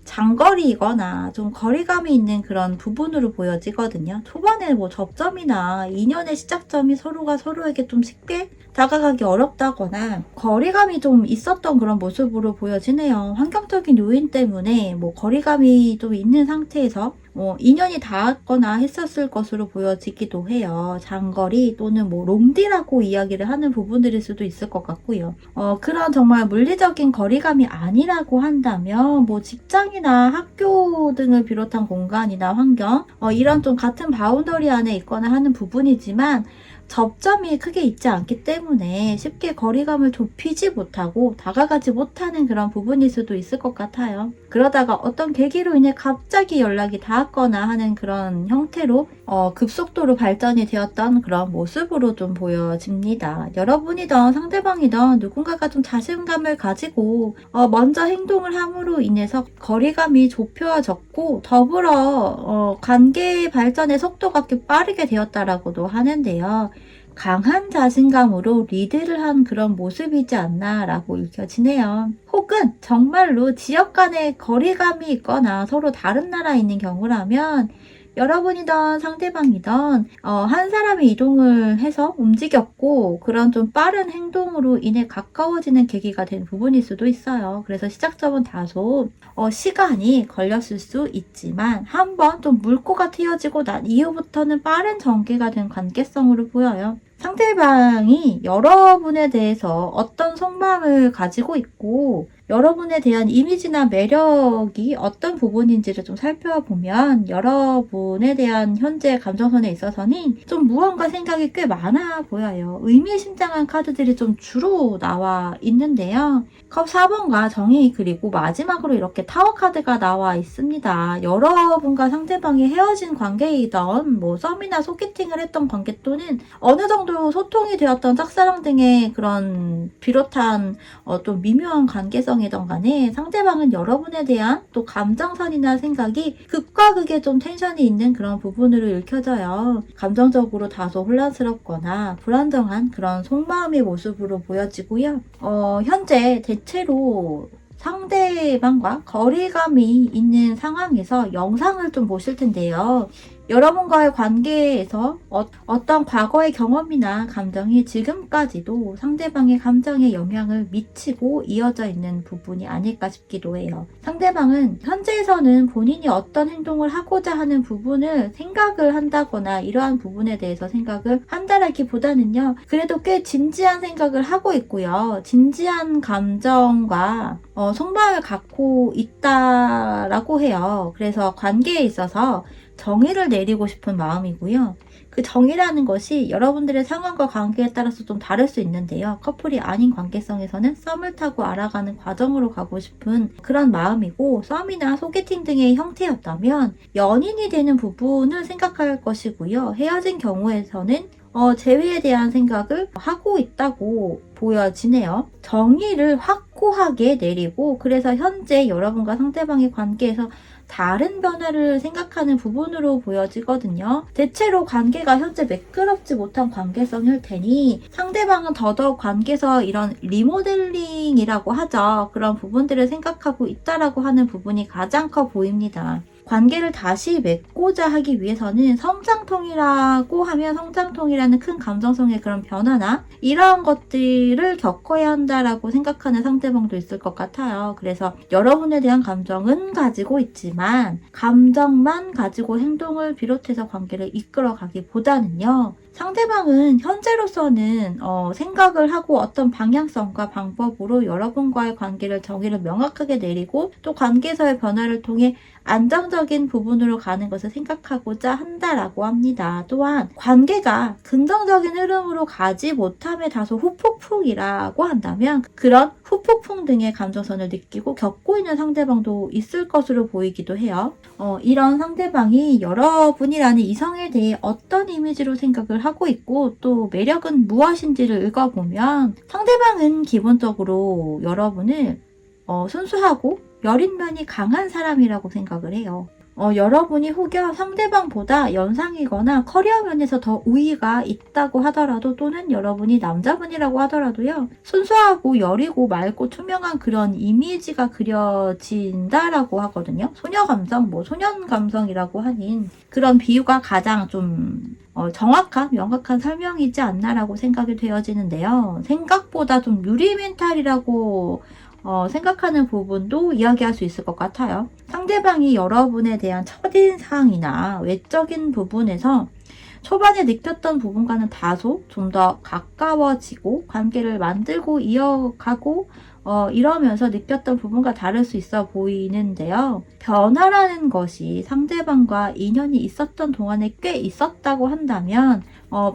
장거리이거나 좀 거리감이 있는 그런 부분으로 보여지거든요. 초반에 뭐 접점이나 인연의 시작점이 서로가 서로에게 좀 쉽게 다가가기 어렵다거나 거리감이 좀 있었던 그런 모습으로 보여지네요. 환경적인 요인 때문에 뭐 거리감이 좀 있는 상태에서 인연이 닿았거나 했었을 것으로 보여지기도 해요. 장거리 또는 뭐 롱디라고 이야기를 하는 부분들일 수도 있을 것 같고요. 그런 정말 물리적인 거리감이 아니라고 한다면 뭐 직장이나 학교 등을 비롯한 공간이나 환경 이런 좀 같은 바운더리 안에 있거나 하는 부분이지만 접점이 크게 있지 않기 때문에 쉽게 거리감을 좁히지 못하고 다가가지 못하는 그런 부분일 수도 있을 것 같아요. 그러다가 어떤 계기로 인해 갑자기 연락이 닿았거나 하는 그런 형태로 급속도로 발전이 되었던 그런 모습으로 좀 보여집니다. 여러분이든 상대방이든 누군가가 좀 자신감을 가지고 먼저 행동을 함으로 인해서 거리감이 좁혀졌고 더불어 관계 발전의 속도가 꽤 빠르게 되었다라고도 하는데요. 강한 자신감으로 리드를 한 그런 모습이지 않나라고 읽혀지네요. 혹은 정말로 지역 간의 거리감이 있거나 서로 다른 나라에 있는 경우라면 여러분이든 상대방이든 한 사람이 이동을 해서 움직였고 그런 좀 빠른 행동으로 인해 가까워지는 계기가 된 부분일 수도 있어요. 그래서 시작점은 다소 시간이 걸렸을 수 있지만 한번 좀 물꼬가 트여지고 난 이후부터는 빠른 전개가 된 관계성으로 보여요. 상대방이 여러분에 대해서 어떤 속마음을 가지고 있고 여러분에 대한 이미지나 매력이 어떤 부분인지를 좀 살펴보면 여러분에 대한 현재 감정선에 있어서는 좀 무언가 생각이 꽤 많아 보여요. 의미심장한 카드들이 좀 주로 나와 있는데요. 컵 4번과 정의 그리고 마지막으로 이렇게 타워 카드가 나와 있습니다. 여러분과 상대방이 헤어진 관계이던 뭐 썸이나 소개팅을 했던 관계 또는 어느 정도 소통이 되었던 짝사랑 등의 그런 비롯한 좀 미묘한 관계성 이던 간에 상대방은 여러분에 대한 또 감정선이나 생각이 극과 극의 좀 텐션이 있는 그런 부분으로 읽혀져요. 감정적으로 다소 혼란스럽거나 불안정한 그런 속마음의 모습으로 보여지고요. 현재 대체로 상대방과 거리감이 있는 상황에서 영상을 좀 보실 텐데요. 여러분과의 관계에서 어떤 과거의 경험이나 감정이 지금까지도 상대방의 감정에 영향을 미치고 이어져 있는 부분이 아닐까 싶기도 해요. 상대방은 현재에서는 본인이 어떤 행동을 하고자 하는 부분을 생각을 한다거나 이러한 부분에 대해서 생각을 한다라기보다는요, 그래도 꽤 진지한 생각을 하고 있고요. 진지한 감정과 속마음을 갖고 있다라고 해요. 그래서 관계에 있어서 정의를 내리고 싶은 마음이고요. 그 정의라는 것이 여러분들의 상황과 관계에 따라서 좀 다를 수 있는데요. 커플이 아닌 관계성에서는 썸을 타고 알아가는 과정으로 가고 싶은 그런 마음이고, 썸이나 소개팅 등의 형태였다면 연인이 되는 부분을 생각할 것이고요. 헤어진 경우에서는 재회에 대한 생각을 하고 있다고 보여지네요. 정의를 확고하게 내리고, 그래서 현재 여러분과 상대방의 관계에서 다른 변화를 생각하는 부분으로 보여지거든요. 대체로 관계가 현재 매끄럽지 못한 관계성일 테니 상대방은 더더욱 관계에서 이런 리모델링이라고 하죠. 그런 부분들을 생각하고 있다라고 하는 부분이 가장 커 보입니다. 관계를 다시 맺고자 하기 위해서는 성장통이라고 하면 성장통이라는 큰 감정성의 그런 변화나 이러한 것들을 겪어야 한다라고 생각하는 상대방도 있을 것 같아요. 그래서 여러분에 대한 감정은 가지고 있지만 감정만 가지고 행동을 비롯해서 관계를 이끌어가기보다는요, 상대방은 현재로서는 생각을 하고 어떤 방향성과 방법으로 여러분과의 관계를 정의를 명확하게 내리고 또 관계에서의 변화를 통해 안정적인 부분으로 가는 것을 생각하고자 한다라고 합니다. 또한 관계가 긍정적인 흐름으로 가지 못함에 다소 후폭풍이라고 한다면 그런 후폭풍 등의 감정선을 느끼고 겪고 있는 상대방도 있을 것으로 보이기도 해요. 이런 상대방이 여러분이라는 이성에 대해 어떤 이미지로 생각을 하고 있고 또 매력은 무엇인지를 읽어보면 상대방은 기본적으로 여러분을 순수하고 여린 면이 강한 사람이라고 생각을 해요. 여러분이 혹여 상대방보다 연상이거나 커리어 면에서 더 우위가 있다고 하더라도 또는 여러분이 남자분이라고 하더라도요, 순수하고 여리고 맑고 투명한 그런 이미지가 그려진다라고 하거든요. 소녀감성, 소년감성이라고 하는 그런 비유가 가장 좀 정확한, 명확한 설명이지 않나라고 생각이 되어지는데요. 생각보다 좀 유리멘탈이라고 생각하는 부분도 이야기할 수 있을 것 같아요. 상대방이 여러분에 대한 첫인상이나 외적인 부분에서 초반에 느꼈던 부분과는 다소 좀 더 가까워지고 관계를 만들고 이어가고 이러면서 느꼈던 부분과 다를 수 있어 보이는데요. 변화라는 것이 상대방과 인연이 있었던 동안에 꽤 있었다고 한다면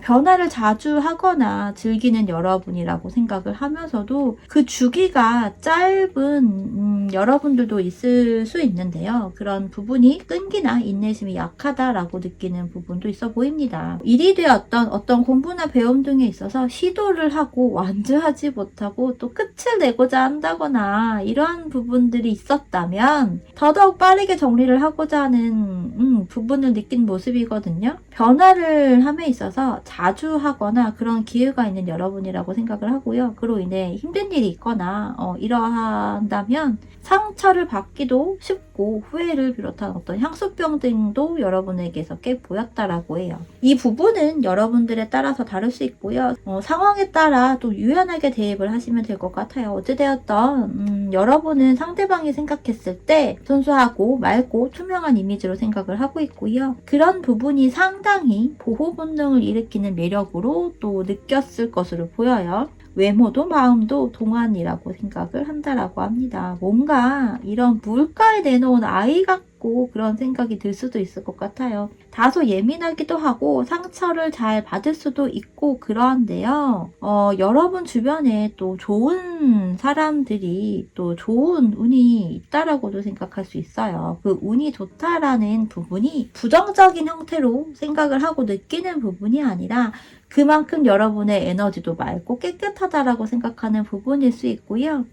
변화를 자주 하거나 즐기는 여러분이라고 생각을 하면서도 그 주기가 짧은 여러분들도 있을 수 있는데요. 그런 부분이 끈기나 인내심이 약하다라고 느끼는 부분도 있어 보입니다. 일이 되었던 어떤 공부나 배움 등에 있어서 시도를 하고 완주하지 못하고 또 끝을 내고자 한다거나 이러한 부분들이 있었다면 더더욱 빠르게 정리를 하고자 하는 부분을 느낀 모습이거든요. 변화를 함에 있어서 자주 하거나 그런 기회가 있는 여러분이라고 생각을 하고요. 그로 인해 힘든 일이 있거나 이러한다면 상처를 받기도 쉽고 후회를 비롯한 어떤 향수병 등도 여러분에게서 꽤 보였다라고 해요. 이 부분은 여러분들에 따라서 다를 수 있고요. 상황에 따라 또 유연하게 대입을 하시면 될 것 같아요. 어찌되었던 여러분은 상대방이 생각했을 때 순수하고 맑고 투명한 이미지로 생각을 하고 있고요. 그런 부분이 상당히 보호 본능을 일으키는 매력으로 또 느꼈을 것으로 보여요. 외모도 마음도 동안이라고 생각을 한다라고 합니다. 뭔가 이런 물가에 내놓은 아이 같고 그런 생각이 들 수도 있을 것 같아요. 다소 예민하기도 하고 상처를 잘 받을 수도 있고 그러한데요. 여러분 주변에 또 좋은 사람들이 또 좋은 운이 있다라고도 생각할 수 있어요. 그 운이 좋다라는 부분이 부정적인 형태로 생각을 하고 느끼는 부분이 아니라 그만큼 여러분의 에너지도 맑고 깨끗하다라고 생각하는 부분일 수 있고요.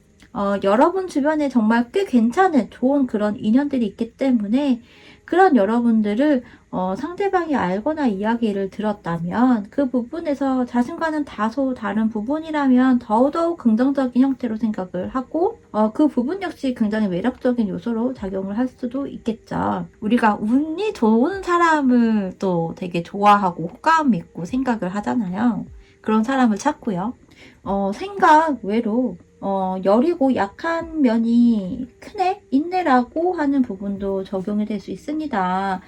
여러분 주변에 정말 꽤 괜찮은 좋은 그런 인연들이 있기 때문에 그런 여러분들을 상대방이 알거나 이야기를 들었다면 그 부분에서 자신과는 다소 다른 부분이라면 더더욱 긍정적인 형태로 생각을 하고 그 부분 역시 굉장히 매력적인 요소로 작용을 할 수도 있겠죠. 우리가 운이 좋은 사람을 또 되게 좋아하고 호감 있고 생각을 하잖아요. 그런 사람을 찾고요. 생각 외로 여리고 약한 면이 크네, 있네라고 하는 부분도 적용이 될 수 있습니다.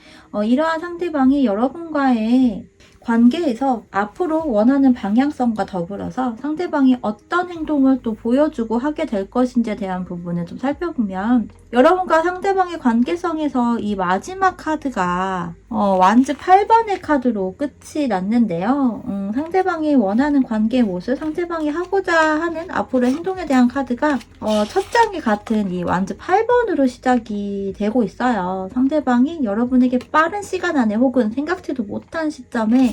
이러한 상대방이 여러분과의 관계에서 앞으로 원하는 방향성과 더불어서 상대방이 어떤 행동을 또 보여주고 하게 될 것인지에 대한 부분을 좀 살펴보면 여러분과 상대방의 관계성에서 이 마지막 카드가 완즈 8번의 카드로 끝이 났는데요. 상대방이 원하는 관계의 모습, 상대방이 하고자 하는 앞으로의 행동에 대한 카드가 첫 장이 같은 이 완즈 8번으로 시작이 되고 있어요. 상대방이 여러분에게 빠른 시간 안에 혹은 생각지도 못한 시점에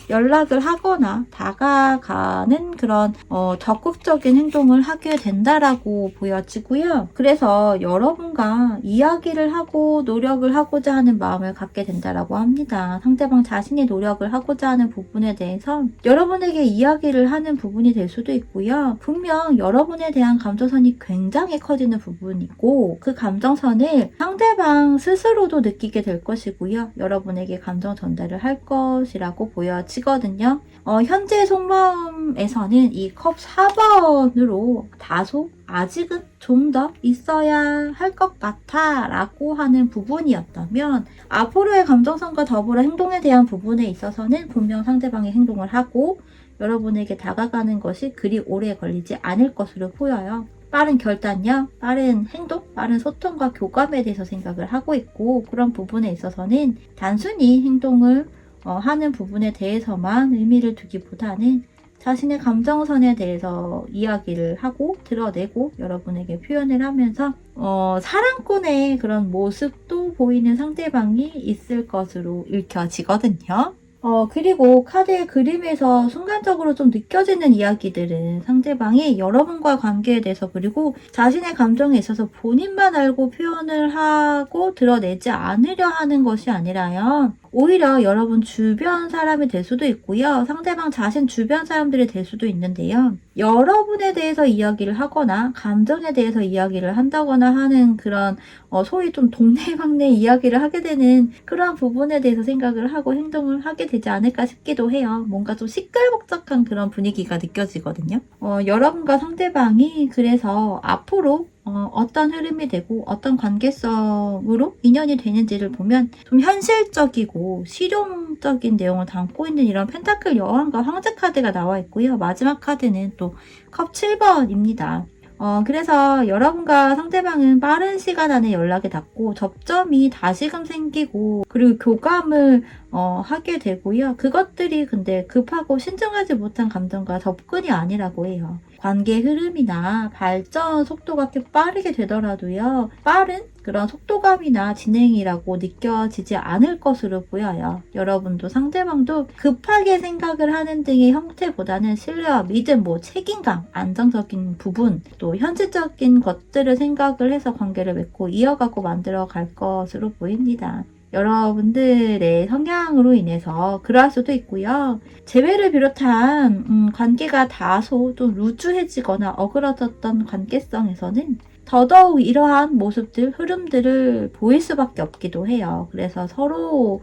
연락을 하거나 다가가는 그런 적극적인 행동을 하게 된다라고 보여지고요. 그래서 여러분과 이야기를 하고 노력을 하고자 하는 마음을 갖게 된다라고 합니다. 상대방 자신이 노력을 하고자 하는 부분에 대해서 여러분에게 이야기를 하는 부분이 될 수도 있고요. 분명 여러분에 대한 감정선이 굉장히 커지는 부분이고 그 감정선을 상대방 스스로도 느끼게 될 것이고요. 여러분에게 감정 전달을 할 것이라고 보여지거든요. 현재 속마음에서는 이 컵 4번으로 다소 아직은 좀 더 있어야 할 것 같아 라고 하는 부분이었다면 앞으로의 감정선과 더불어 행동에 대한 부분에 있어서는 분명 상대방의 행동을 하고 여러분에게 다가가는 것이 그리 오래 걸리지 않을 것으로 보여요. 빠른 결단력, 빠른 행동, 빠른 소통과 교감에 대해서 생각을 하고 있고 그런 부분에 있어서는 단순히 행동을 하는 부분에 대해서만 의미를 두기보다는 자신의 감정선에 대해서 이야기를 하고 드러내고 여러분에게 표현을 하면서 사랑꾼의 그런 모습도 보이는 상대방이 있을 것으로 읽혀지거든요. 그리고 카드의 그림에서 순간적으로 좀 느껴지는 이야기들은 상대방이 여러분과 관계에 대해서 그리고 자신의 감정에 있어서 본인만 알고 표현을 하고 드러내지 않으려 하는 것이 아니라요. 오히려 여러분 주변 사람이 될 수도 있고요. 상대방 자신 주변 사람들이 될 수도 있는데요. 여러분에 대해서 이야기를 하거나 감정에 대해서 이야기를 한다거나 하는 그런 소위 좀 동네방네 이야기를 하게 되는 그러한 부분에 대해서 생각을 하고 행동을 하게 되지 않을까 싶기도 해요. 뭔가 좀 시끌벅적한 그런 분위기가 느껴지거든요. 여러분과 상대방이 그래서 앞으로 어떤 흐름이 되고 어떤 관계성으로 인연이 되는지를 보면 좀 현실적이고 실용적인 내용을 담고 있는 이런 펜타클 여왕과 황제 카드가 나와 있고요. 마지막 카드는 또 컵 7번입니다. 그래서 여러분과 상대방은 빠른 시간 안에 연락이 닿고 접점이 다시금 생기고 그리고 교감을 하게 되고요. 그것들이 근데 급하고 신중하지 못한 감정과 접근이 아니라고 해요. 관계 흐름이나 발전 속도가 꽤 빠르게 되더라도요. 빠른 그런 속도감이나 진행이라고 느껴지지 않을 것으로 보여요. 여러분도 상대방도 급하게 생각을 하는 등의 형태보다는 신뢰와 믿음, 책임감, 안정적인 부분, 또 현실적인 것들을 생각을 해서 관계를 맺고 이어가고 만들어 갈 것으로 보입니다. 여러분들의 성향으로 인해서 그러할 수도 있고요. 재회를 비롯한 관계가 다소 좀 루즈해지거나 어그러졌던 관계성에서는 더더욱 이러한 모습들, 흐름들을 보일 수밖에 없기도 해요. 그래서 서로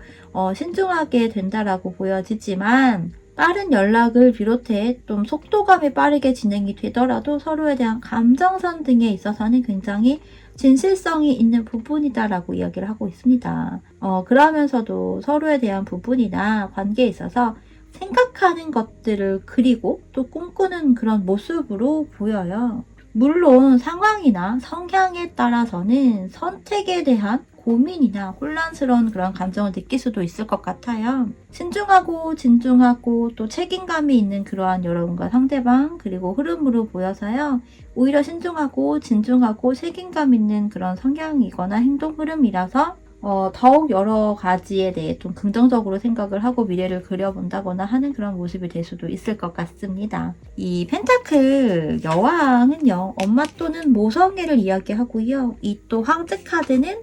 신중하게 된다라고 보여지지만 빠른 연락을 비롯해 좀 속도감이 빠르게 진행이 되더라도 서로에 대한 감정선 등에 있어서는 굉장히 진실성이 있는 부분이다라고 이야기를 하고 있습니다. 그러면서도 서로에 대한 부분이나 관계에 있어서 생각하는 것들을 그리고 또 꿈꾸는 그런 모습으로 보여요. 물론 상황이나 성향에 따라서는 선택에 대한 고민이나 혼란스러운 그런 감정을 느낄 수도 있을 것 같아요. 신중하고 진중하고 또 책임감이 있는 그러한 여러분과 상대방 그리고 흐름으로 보여서요. 오히려 신중하고 진중하고 책임감 있는 그런 성향이거나 행동 흐름이라서 더욱 여러 가지에 대해 좀 긍정적으로 생각을 하고 미래를 그려본다거나 하는 그런 모습이 될 수도 있을 것 같습니다. 이 펜타클 여왕은요, 엄마 또는 모성애를 이야기하고요. 이 또 황제 카드는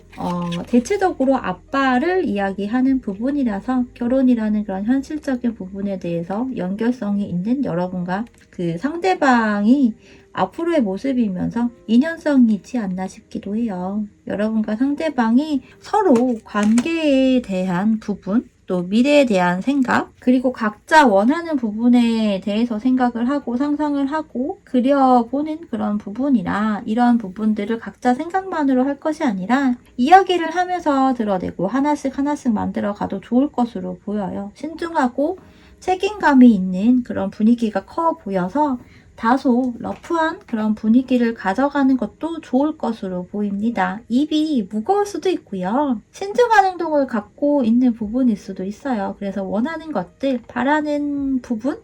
대체적으로 아빠를 이야기하는 부분이라서 결혼이라는 그런 현실적인 부분에 대해서 연결성이 있는 여러분과 그 상대방이 앞으로의 모습이면서 인연성이지 않나 싶기도 해요. 여러분과 상대방이 서로 관계에 대한 부분, 또 미래에 대한 생각, 그리고 각자 원하는 부분에 대해서 생각을 하고 상상을 하고 그려보는 그런 부분이라 이런 부분들을 각자 생각만으로 할 것이 아니라 이야기를 하면서 드러내고 하나씩 만들어 가도 좋을 것으로 보여요. 신중하고 책임감이 있는 그런 분위기가 커 보여서 다소 러프한 그런 분위기를 가져가는 것도 좋을 것으로 보입니다. 입이 무거울 수도 있고요. 신중한 행동을 갖고 있는 부분일 수도 있어요. 그래서 원하는 것들, 바라는 부분,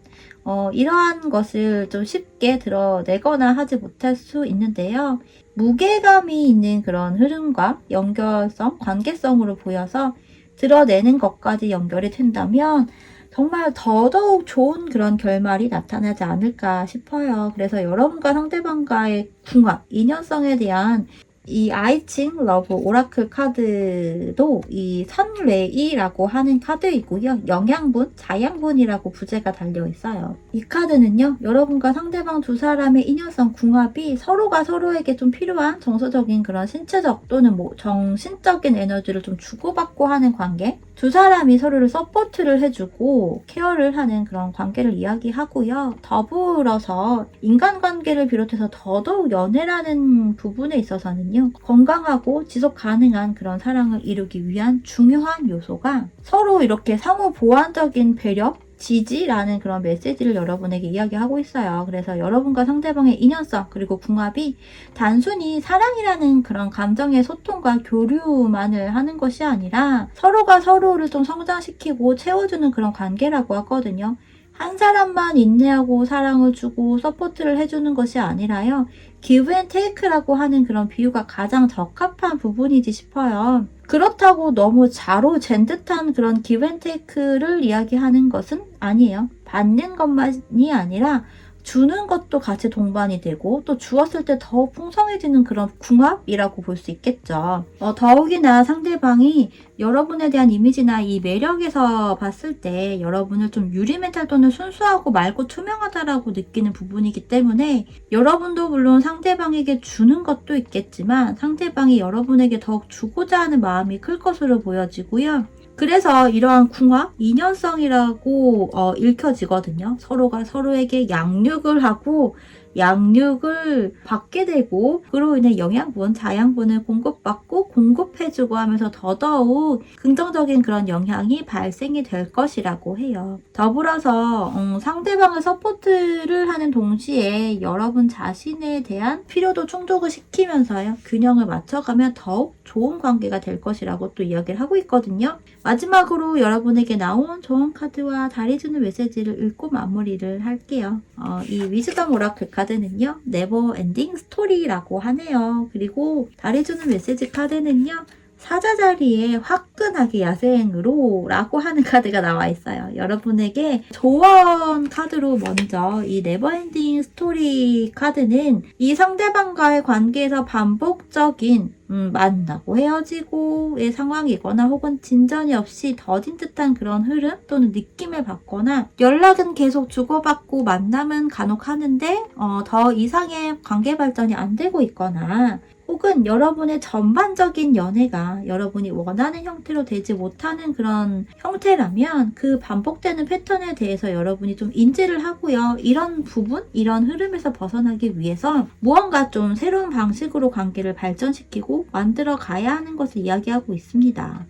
이러한 것을 좀 쉽게 드러내거나 하지 못할 수 있는데요. 무게감이 있는 그런 흐름과 연결성, 관계성으로 보여서 드러내는 것까지 연결이 된다면 정말 더더욱 좋은 그런 결말이 나타나지 않을까 싶어요. 그래서 여러분과 상대방과의 궁합, 인연성에 대한 이 아이칭 러브 오라클 카드도 이 선뢰이라고 하는 카드이고요. 영양분, 자양분이라고 부제가 달려 있어요. 이 카드는요, 여러분과 상대방 두 사람의 인연성 궁합이 서로가 서로에게 좀 필요한 정서적인 그런 신체적 또는 뭐 정신적인 에너지를 좀 주고받고 하는 관계, 두 사람이 서로를 서포트를 해주고 케어를 하는 그런 관계를 이야기하고요. 더불어서 인간관계를 비롯해서 더더욱 연애라는 부분에 있어서는요, 건강하고 지속 가능한 그런 사랑을 이루기 위한 중요한 요소가 서로 이렇게 상호 보완적인 배려, 지지라는 그런 메시지를 여러분에게 이야기하고 있어요. 그래서 여러분과 상대방의 인연성 그리고 궁합이 단순히 사랑이라는 그런 감정의 소통과 교류만을 하는 것이 아니라 서로가 서로를 좀 성장시키고 채워주는 그런 관계라고 하거든요. 한 사람만 인내하고 사랑을 주고 서포트를 해주는 것이 아니라요. give and take라고 하는 그런 비유가 가장 적합한 부분이지 싶어요. 그렇다고 너무 자로 잰 듯한 그런 give and take를 이야기하는 것은 아니에요. 받는 것만이 아니라 주는 것도 같이 동반이 되고 또 주었을 때 더욱 풍성해지는 그런 궁합이라고 볼 수 있겠죠. 더욱이나 상대방이 여러분에 대한 이미지나 이 매력에서 봤을 때 여러분을 좀 유리 멘탈 또는 순수하고 맑고 투명하다라고 느끼는 부분이기 때문에 여러분도 물론 상대방에게 주는 것도 있겠지만 상대방이 여러분에게 더욱 주고자 하는 마음이 클 것으로 보여지고요. 그래서 이러한 궁합, 인연성이라고 읽혀지거든요. 서로가 서로에게 양육을 하고 양육을 받게 되고 그로 인해 영양분, 자양분을 공급받고 공급해주고 하면서 더더욱 긍정적인 그런 영향이 발생이 될 것이라고 해요. 더불어서 상대방을 서포트를 하는 동시에 여러분 자신에 대한 필요도 충족을 시키면서요. 균형을 맞춰가면 더욱 좋은 관계가 될 것이라고 또 이야기를 하고 있거든요. 마지막으로 여러분에게 나온 좋은 카드와 달이 주는 메시지를 읽고 마무리를 할게요. 이 위즈덤 오라클 카드는요, 네버 엔딩 스토리라고 하네요. 그리고 달이 주는 메시지 카드는요, 사자 자리에 화끈하게 야생으로 라고 하는 카드가 나와 있어요. 여러분에게 조언 카드로 먼저 이 네버엔딩 스토리 카드는 이 상대방과의 관계에서 반복적인 만나고 헤어지고의 상황이거나 혹은 진전이 없이 더딘 듯한 그런 흐름 또는 느낌을 받거나 연락은 계속 주고받고 만남은 간혹 하는데 더 이상의 관계 발전이 안 되고 있거나 혹은 여러분의 전반적인 연애가 여러분이 원하는 형태로 되지 못하는 그런 형태라면 그 반복되는 패턴에 대해서 여러분이 좀 인지를 하고요. 이런 부분, 이런 흐름에서 벗어나기 위해서 무언가 좀 새로운 방식으로 관계를 발전시키고 만들어 가야 하는 것을 이야기하고 있습니다.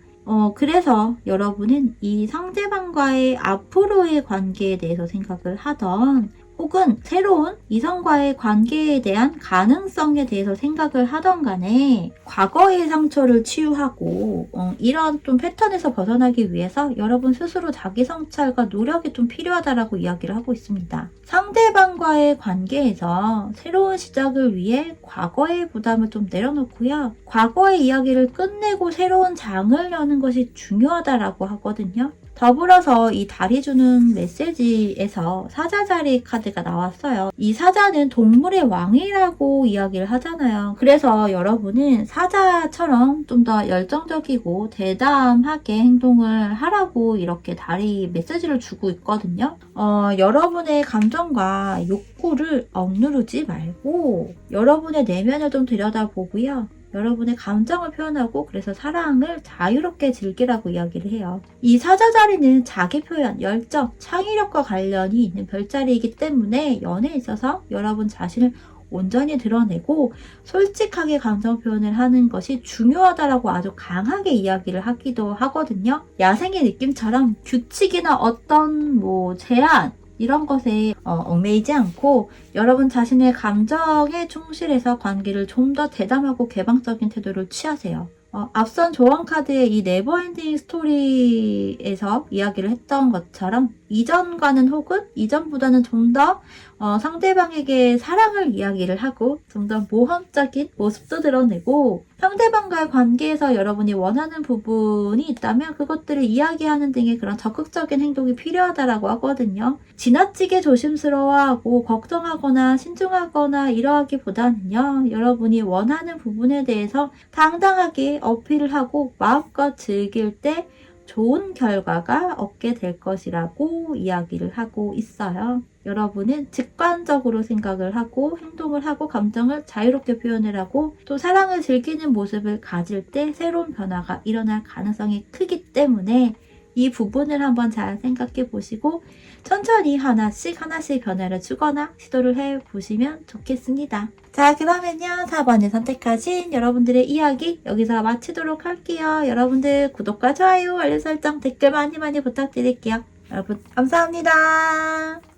그래서 여러분은 이 상대방과의 앞으로의 관계에 대해서 생각을 하던 혹은 새로운 이성과의 관계에 대한 가능성에 대해서 생각을 하던 간에 과거의 상처를 치유하고 이런 좀 패턴에서 벗어나기 위해서 여러분 스스로 자기 성찰과 노력이 좀 필요하다라고 이야기를 하고 있습니다. 상대방과 사람과의 관계에서 새로운 시작을 위해 과거의 부담을 좀 내려놓고요. 과거의 이야기를 끝내고 새로운 장을 여는 것이 중요하다라고 하거든요. 더불어서 이 달이 주는 메시지에서 사자자리 카드가 나왔어요. 이 사자는 동물의 왕이라고 이야기를 하잖아요. 그래서 여러분은 사자처럼 좀 더 열정적이고 대담하게 행동을 하라고 이렇게 달이 메시지를 주고 있거든요. 여러분의 감정과 욕구를 억누르지 말고 여러분의 내면을 좀 들여다보고요. 여러분의 감정을 표현하고 그래서 사랑을 자유롭게 즐기라고 이야기를 해요. 이 사자자리는 자기 표현, 열정, 창의력과 관련이 있는 별자리이기 때문에 연애에 있어서 여러분 자신을 온전히 드러내고 솔직하게 감정 표현을 하는 것이 중요하다라고 아주 강하게 이야기를 하기도 하거든요. 야생의 느낌처럼 규칙이나 어떤 제한 이런 것에 얽매이지 않고 여러분 자신의 감정에 충실해서 관계를 좀 더 대담하고 개방적인 태도를 취하세요. 앞선 조언 카드의 이 네버엔딩 스토리에서 이야기를 했던 것처럼 이전과는 혹은 이전보다는 좀 더 상대방에게 사랑을 이야기를 하고 좀 더 모험적인 모습도 드러내고 상대방과의 관계에서 여러분이 원하는 부분이 있다면 그것들을 이야기하는 등의 그런 적극적인 행동이 필요하다라고 하거든요. 지나치게 조심스러워하고 걱정하거나 신중하거나 이러하기보다는요. 여러분이 원하는 부분에 대해서 당당하게 어필을 하고 마음껏 즐길 때 좋은 결과가 얻게 될 것이라고 이야기를 하고 있어요. 여러분은 직관적으로 생각을 하고 행동을 하고 감정을 자유롭게 표현을 하고 또 사랑을 즐기는 모습을 가질 때 새로운 변화가 일어날 가능성이 크기 때문에 이 부분을 한번 잘 생각해 보시고 천천히 하나씩 변화를 주거나 시도를 해 보시면 좋겠습니다. 자, 그러면요 4번을 선택하신 여러분들의 이야기 여기서 마치도록 할게요. 여러분들 구독과 좋아요, 알림 설정, 댓글 많이 부탁드릴게요. 여러분 감사합니다.